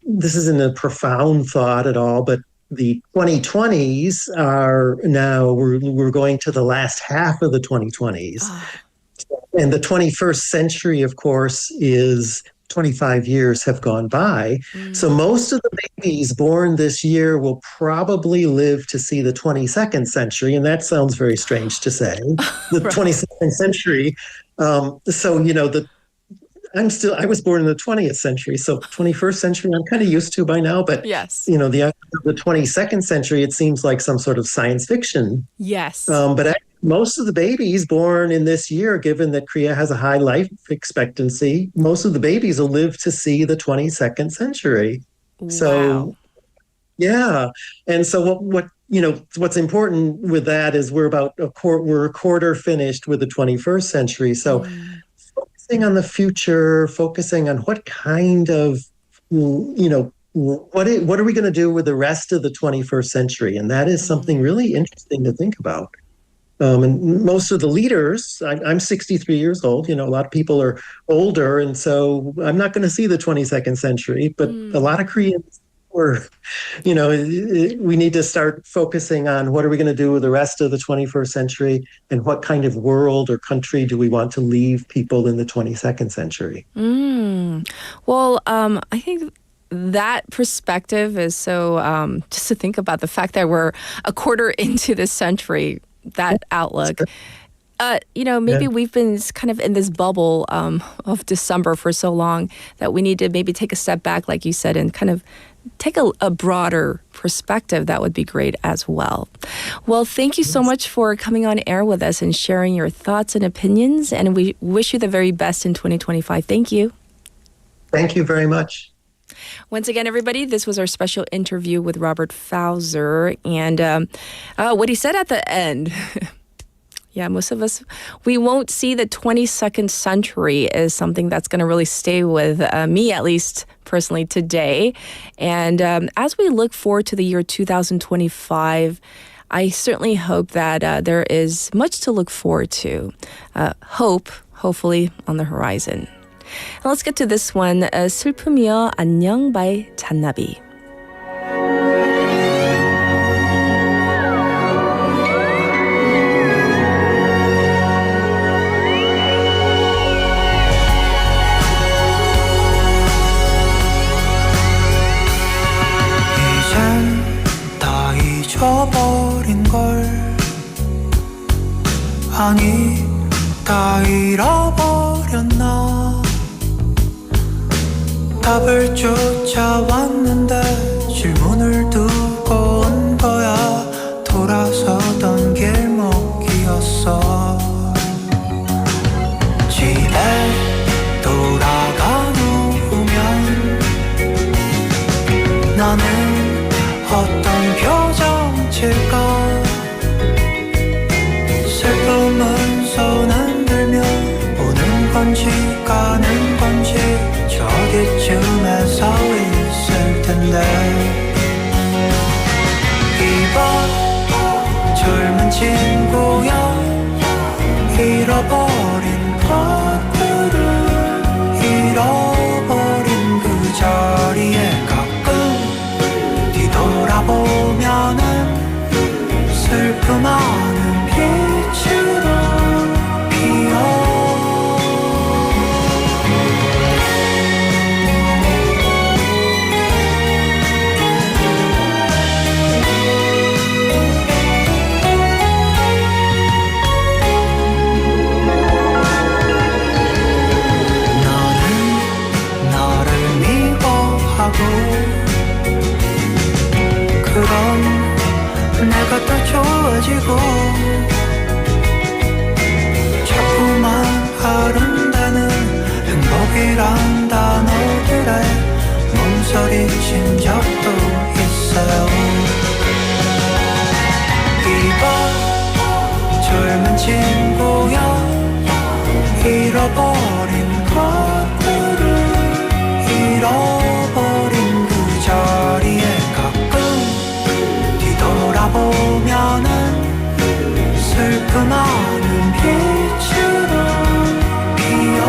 this isn't a profound thought at all, but the 2020s are now, we're going to the last half of the 2020s. And the 21st century, of course, is 25 years have gone by. So most of the babies born this year will probably live to see the 22nd century. And that sounds very strange to say, the 22nd century. I was born in the 20th century. So 21st century, I'm kind of used to by now. But, yes, the 22nd century, it seems like some sort of science fiction. Yes. But most of the babies born in this year, given that Korea has a high life expectancy, most of the babies will live to see the 22nd century. Wow. So, yeah. And so what's important with that is we're a quarter finished with the 21st century. So focusing on the future, focusing on what kind of, what are we going to do with the rest of the 21st century? And that is something really interesting to think about. And most of the leaders, I'm 63 years old, a lot of people are older, and so I'm not going to see the 22nd century, but a lot of Koreans we need to start focusing on what are we going to do with the rest of the 21st century, and what kind of world or country do we want to leave people in the 22nd century. Well, I think that perspective is so, just to think about the fact that we're a quarter into this century, that outlook. Maybe we've been kind of in this bubble of December for so long that we need to maybe take a step back, like you said, and kind of take a broader perspective. That would be great as well. Well, thank you so much for coming on air with us and sharing your thoughts and opinions. And we wish you the very best in 2025. Thank you. Thank you very much. Once again, everybody, this was our special interview with Robert Fouser. And what he said at the end, yeah, most of us, we won't see the 22nd century is something that's going to really stay with me, at least personally today. And as we look forward to the year 2025, I certainly hope that there is much to look forward to. Hopefully on the horizon. And let's get to this one. 슬픔이여 안녕 by 잔나비. 이젠 다 잊어버린 걸 아니 다 잃어버렸나 답을 쫓아왔는데 질문을 두고 온 거야 돌아서던 길목이었어 집에 돌아가 누우면 나는 어떤 표정 질까 슬픔은 손 흔들며 오는 건지 가는 건지 저기쯤에 서 있을 텐데 이봐 젊은 친구야 잃어버린 것들을 잃어버린 그 자리에 가끔 뒤돌아보면은 슬픔하는 빛으로 피어 그럼 내가 더 좋아지고 자꾸만 아른대는 행복이란 단어들에 몸서리친 적도 있어요. 이봐 젊은 친구야 잃어버린 것들을 잃어버린 그 자리에 가끔 뒤돌아보면은 슬픔하는 빛으로 피어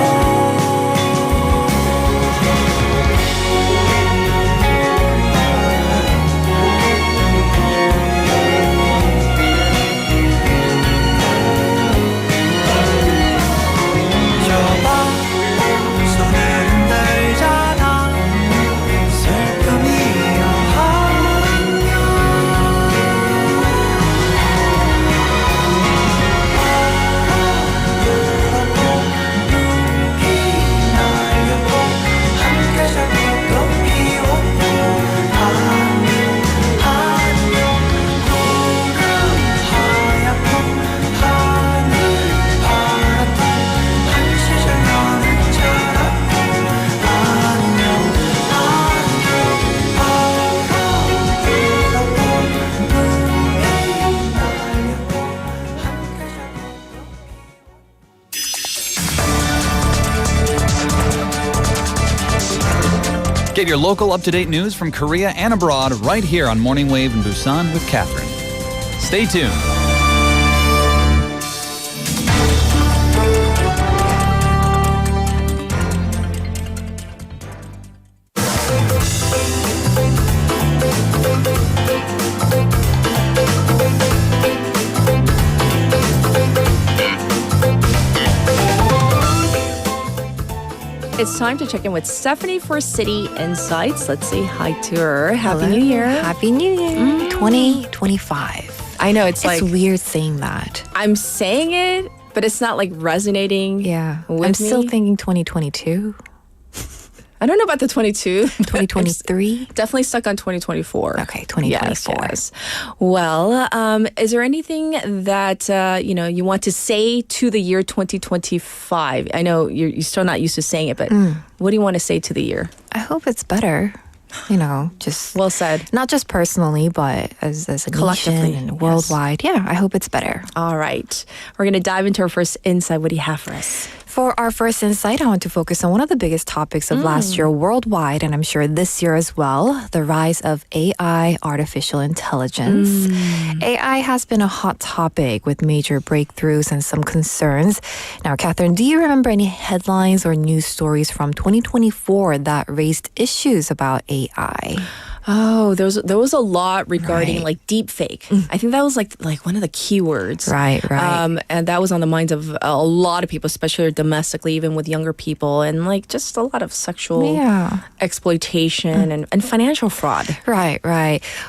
Get your local up-to-date news from Korea and abroad right here on Morning Wave in Busan with Catherine. Stay tuned. It's time to check in with Stephanie for City Insights. Let's say hi to her. Happy New Year. Happy New Year. 2025. I know, it's like... It's weird saying that. I'm saying it, but it's not like resonating with I'm me. still thinking 2022. I don't know about the 22. 2023? Definitely stuck on 2024. Okay, 2024. Yes. Well, is there anything that you want to say to the year 2025? I know you're still not used to saying it, but what do you want to say to the year? I hope it's better. Just well said. Not just personally, but as a collectively nation and worldwide. Yeah, I hope it's better. All right. We're going to dive into our first insight. What do you have for us? For our first insight, I want to focus on one of the biggest topics of last year worldwide, and I'm sure this year as well, the rise of AI, artificial intelligence. AI has been a hot topic with major breakthroughs and some concerns. Now, Catherine, do you remember any headlines or news stories from 2024 that raised issues about AI? Oh, there was a lot regarding like deep fake. I think that was like one of the keywords. Right. And that was on the minds of a lot of people, especially domestically, even with younger people, and like just a lot of sexual exploitation and financial fraud. Right.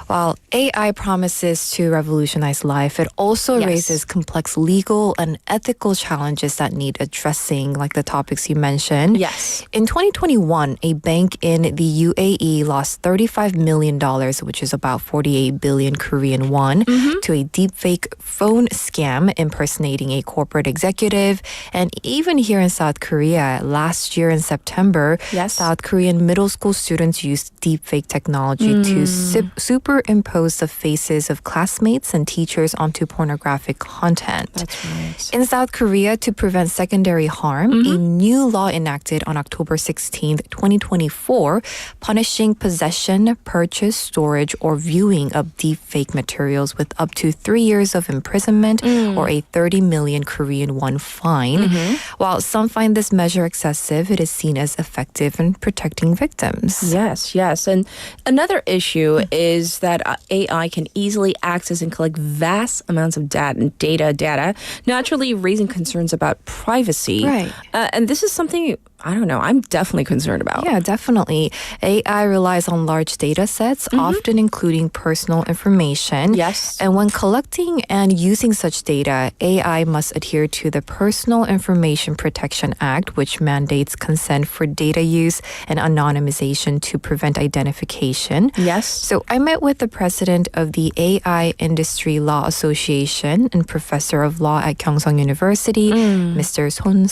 While AI promises to revolutionize life, it also raises complex legal and ethical challenges that need addressing, like the topics you mentioned. Yes. In 2021, a bank in the UAE lost $35 million, which is about 48 billion Korean won, to a deepfake phone scam impersonating a corporate executive. And even here in South Korea, last year in September, South Korean middle school students used deepfake technology to superimpose the faces of classmates and teachers onto pornographic content. That's right. In South Korea, to prevent secondary harm, a new law enacted on October 16th, 2024, punishing possession, purchase, storage, or viewing of deepfake materials with up to 3 years of imprisonment or a 30 million Korean won fine. While some find this measure excessive, it is seen as effective in protecting victims. Yes. And another issue is that AI can easily access and collect vast amounts of data, naturally raising concerns about privacy. Right. And this is something I don't know, I'm definitely concerned about. Yeah, definitely. AI relies on large data sets, often including personal information. Yes. And when collecting and using such data, AI must adhere to the Personal Information Protection Act, which mandates consent for data use and anonymization to prevent identification. Yes. So I met with the president of the AI Industry Law Association and professor of law at Gyeongsang University, Mr. Son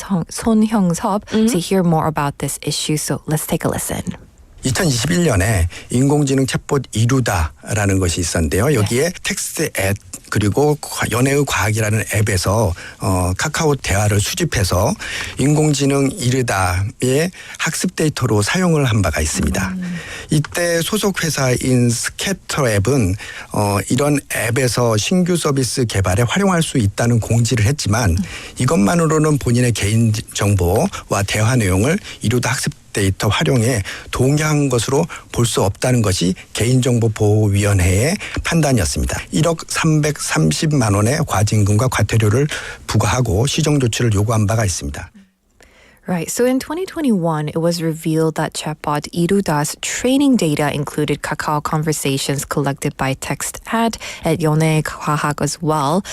Hyung-sop, to hear more about this issue. So let's take a listen. 2021년에 인공지능 챗봇 이루다라는 것이 있었는데요. 여기에 텍스트 앱 그리고 연애의 과학이라는 앱에서 카카오 대화를 수집해서 인공지능 이르다의 학습 데이터로 사용을 한 바가 있습니다. 이때 소속 회사인 스캐터 앱은 이런 앱에서 신규 서비스 개발에 활용할 수 있다는 공지를 했지만 이것만으로는 본인의 개인 정보와 대화 내용을 이루다 학습 데이터 활용에 동의한 것으로 볼 수 없다는 것이 개인정보보호위원회의 판단이었습니다. 1억 330만 원의 과징금과 과태료를 부과하고 시정 조치를 요구한 바가 있습니다. Right. So in 2021, it was revealed that chatbot Iruda's training data included Kakao conversations collected by TextAd at Yone Kwahak as well.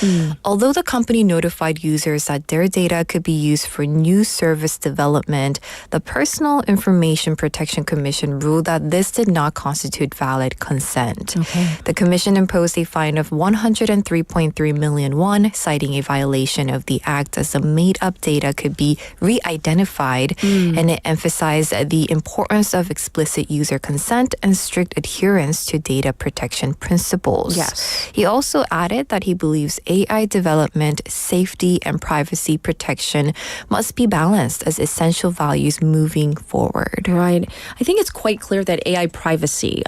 Although the company notified users that their data could be used for new service development, the Personal Information Protection Commission ruled that this did not constitute valid consent. Okay. The commission imposed a fine of 103.3 million won, citing a violation of the act as the made-up data could be re-identified. And it emphasized the importance of explicit user consent and strict adherence to data protection principles. Yes. He also added that he believes AI development, safety, and privacy protection must be balanced as essential values moving forward. Right. I think it's quite clear that AI privacy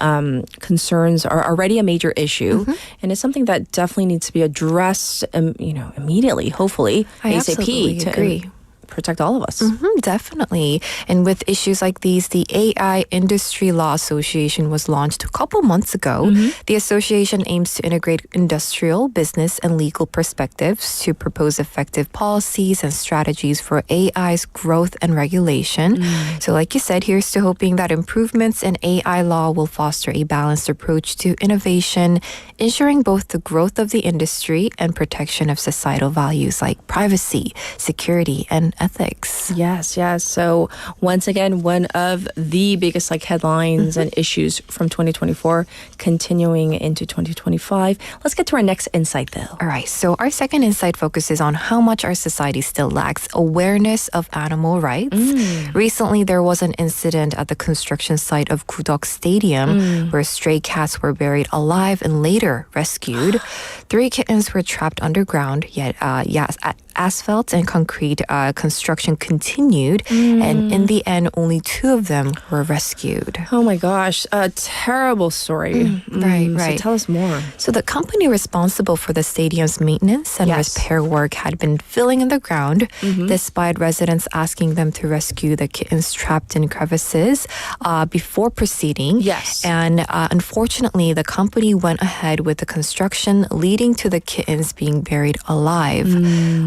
concerns are already a major issue, and it's something that definitely needs to be addressed, immediately, hopefully, I ASAP. absolutely agree. Protect all of us. Definitely. And with issues like these, the AI Industry Law Association was launched a couple months ago. The association aims to integrate industrial, business, and legal perspectives to propose effective policies and strategies for AI's growth and regulation. So like you said, here's to hoping that improvements in AI law will foster a balanced approach to innovation, ensuring both the growth of the industry and protection of societal values like privacy, security, and ethics. Yes. So once again, one of the biggest headlines and issues from 2024 continuing into 2025. Let's get to our next insight though. All right. So our second insight focuses on how much our society still lacks awareness of animal rights. Recently, there was an incident at the construction site of Gudok Stadium where stray cats were buried alive and later rescued. 3 kittens were trapped underground, yet asphalt and concrete construction continued, and in the end, only 2 of them were rescued. Oh my gosh, a terrible story. Right. So tell us more. So the company responsible for the stadium's maintenance and repair work had been filling in the ground, despite residents asking them to rescue the kittens trapped in crevices before proceeding. Yes. And unfortunately, the company went ahead with the construction, leading to the kittens being buried alive.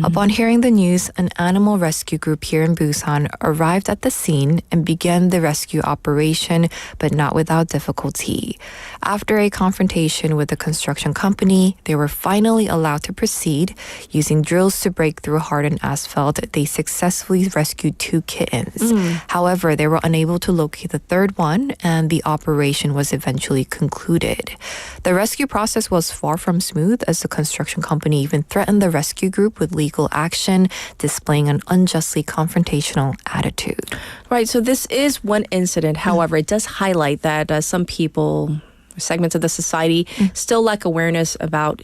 Upon hearing the news, an animal rescue group here in Busan arrived at the scene and began the rescue operation, but not without difficulty. After a confrontation with the construction company, they were finally allowed to proceed. Using drills to break through hardened asphalt, they successfully rescued 2 kittens. However, they were unable to locate the 3rd one, and the operation was eventually concluded. The rescue process was far from smooth, as the construction company even threatened the rescue group with legal action, displaying an unjustly confrontational attitude. Right, so this is one incident. However, it does highlight that some people, segments of the society, still lack awareness about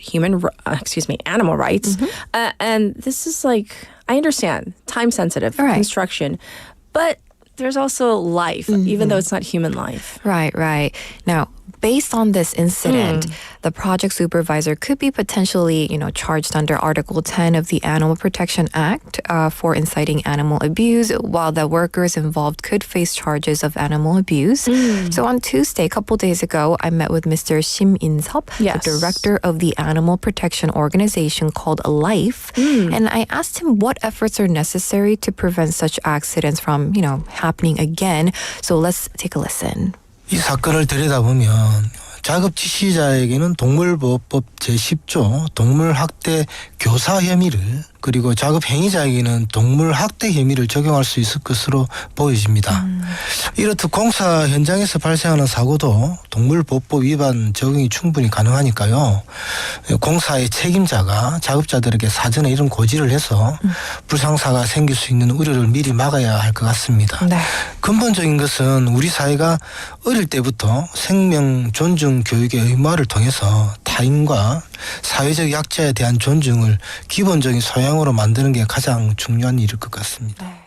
animal rights. And this is I understand, time-sensitive construction, but there's also life, even though it's not human life. Right. Now, based on this incident, the project supervisor could be potentially, charged under Article 10 of the Animal Protection Act for inciting animal abuse, while the workers involved could face charges of animal abuse. So on Tuesday, a couple days ago, I met with Mr. Shim In-sop, the director of the animal protection organization called Life, and I asked him what efforts are necessary to prevent such accidents from, happening again. So let's take a listen. 이 사건을 들여다보면 자급 지시자에게는 동물보호법 제10조 동물학대 교사 혐의를 그리고 자급 행위자에게는 동물학대 혐의를 적용할 수 있을 것으로 보여집니다. 이렇듯 공사 현장에서 발생하는 사고도 동물보호법 위반 적용이 충분히 가능하니까요. 공사의 책임자가 작업자들에게 사전에 이런 고지를 해서 불상사가 생길 수 있는 우려를 미리 막아야 할 것 같습니다. 네. 근본적인 것은 우리 사회가 어릴 때부터 생명 존중 교육의 의무화를 통해서 타인과 사회적 약자에 대한 존중을 기본적인 소양으로 만드는 게 가장 중요한 일일 것 같습니다.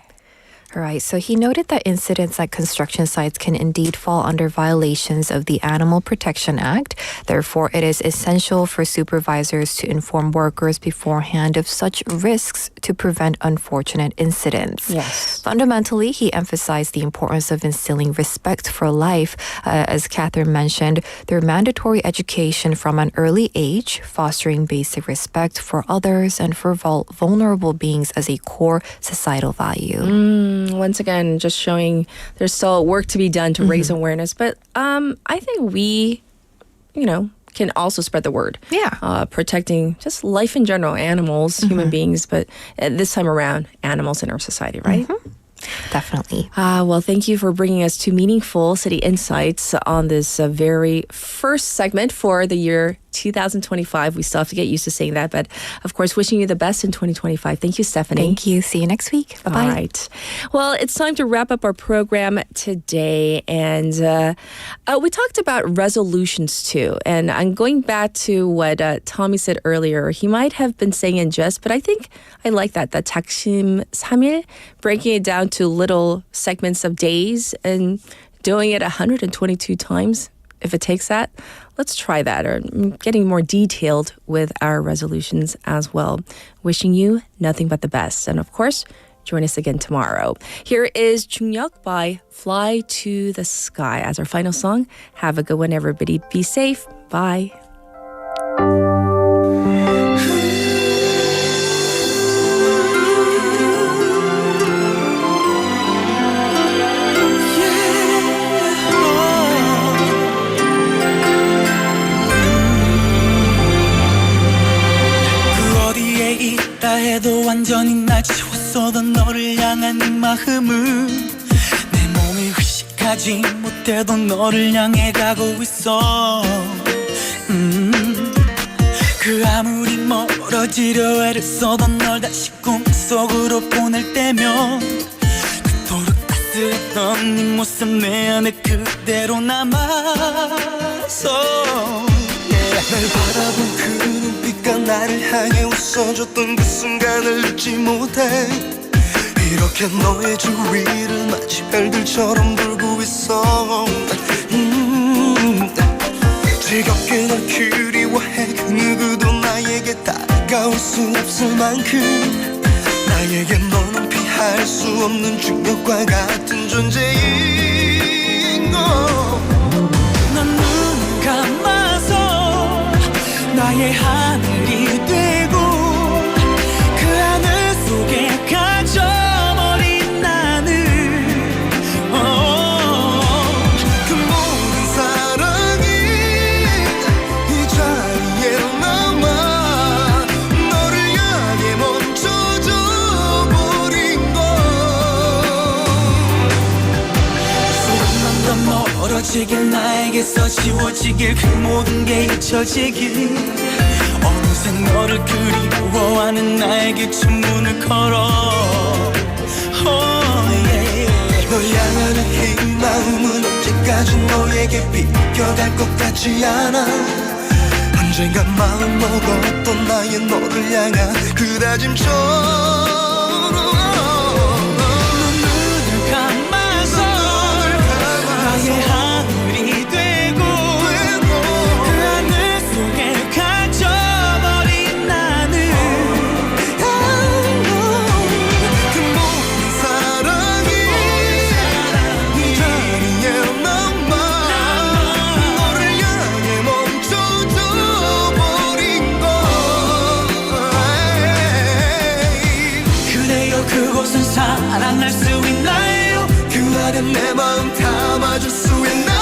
Right, so he noted that incidents at construction sites can indeed fall under violations of the Animal Protection Act. Therefore, it is essential for supervisors to inform workers beforehand of such risks to prevent unfortunate incidents. Yes. Fundamentally, he emphasized the importance of instilling respect for life, as Catherine mentioned, through mandatory education from an early age, fostering basic respect for others and for vulnerable beings as a core societal value. Once again, just showing there's still work to be done to raise awareness. But I think we, can also spread the word. Yeah. Protecting just life in general, animals, human beings, but this time around, animals in our society, right? Definitely. Well, thank you for bringing us to meaningful city insights on this very first segment for the year 2025. We still have to get used to saying that, but of course, wishing you the best in 2025. Thank you, Stephanie. Thank you. See you next week. Bye-bye. All right. Well, it's time to wrap up our program today, and we talked about resolutions too. And I'm going back to what Tommy said earlier. He might have been saying in jest, but I think I like that 작심 3일, breaking it down to little segments of days and doing it 122 times. If it takes that, let's try that, or getting more detailed with our resolutions as well. Wishing you nothing but the best. And of course, join us again tomorrow. Here is 중력 by Fly to the Sky as our final song. Have a good one, everybody. Be safe. Bye. 해도 완전히 날 지웠어도 너를 향한 이 마음은 내 몸이 의식하지 못해도 너를 향해 가고 있어 그 아무리 멀어지려 애를 써도 널 다시 꿈속으로 보낼 때면 그토록 따스했던 네 모습 내 안에 그대로 남아서 날 바라본 그 눈빛과 나를 향해 웃어줬던 그 순간을 잊지 못해 이렇게 너의 주위를 마치 별들처럼 돌고 있어 즐겁게 널 그리워해 그 누구도 나에게 다가올 수 없을 만큼 나에게 너는 피할 수 없는 중력과 같은 존재인 걸 난 눈 감아서 나의 하늘이 되고 그 하늘 속에 갇혀버린 나는 그 모든 사랑이 이 자리에 남아 너를 향해 멈춰져 버린 걸 조금만 더 멀어지길 나에게서 지워지길 그 모든 게 잊혀지길 어느새 너를 그리워하는 나에게 창문을 걸어 널 향하는 이 마음은 언제까지 너에게 비껴갈 것 같지 않아 언젠가 마음 먹었던 나의 너를 향한 그 다짐처럼 눈을 감아서 나의 하늘이 되고 그곳은 살아날 수 있나요? 그 안에 내 마음 담아줄 수 있나요?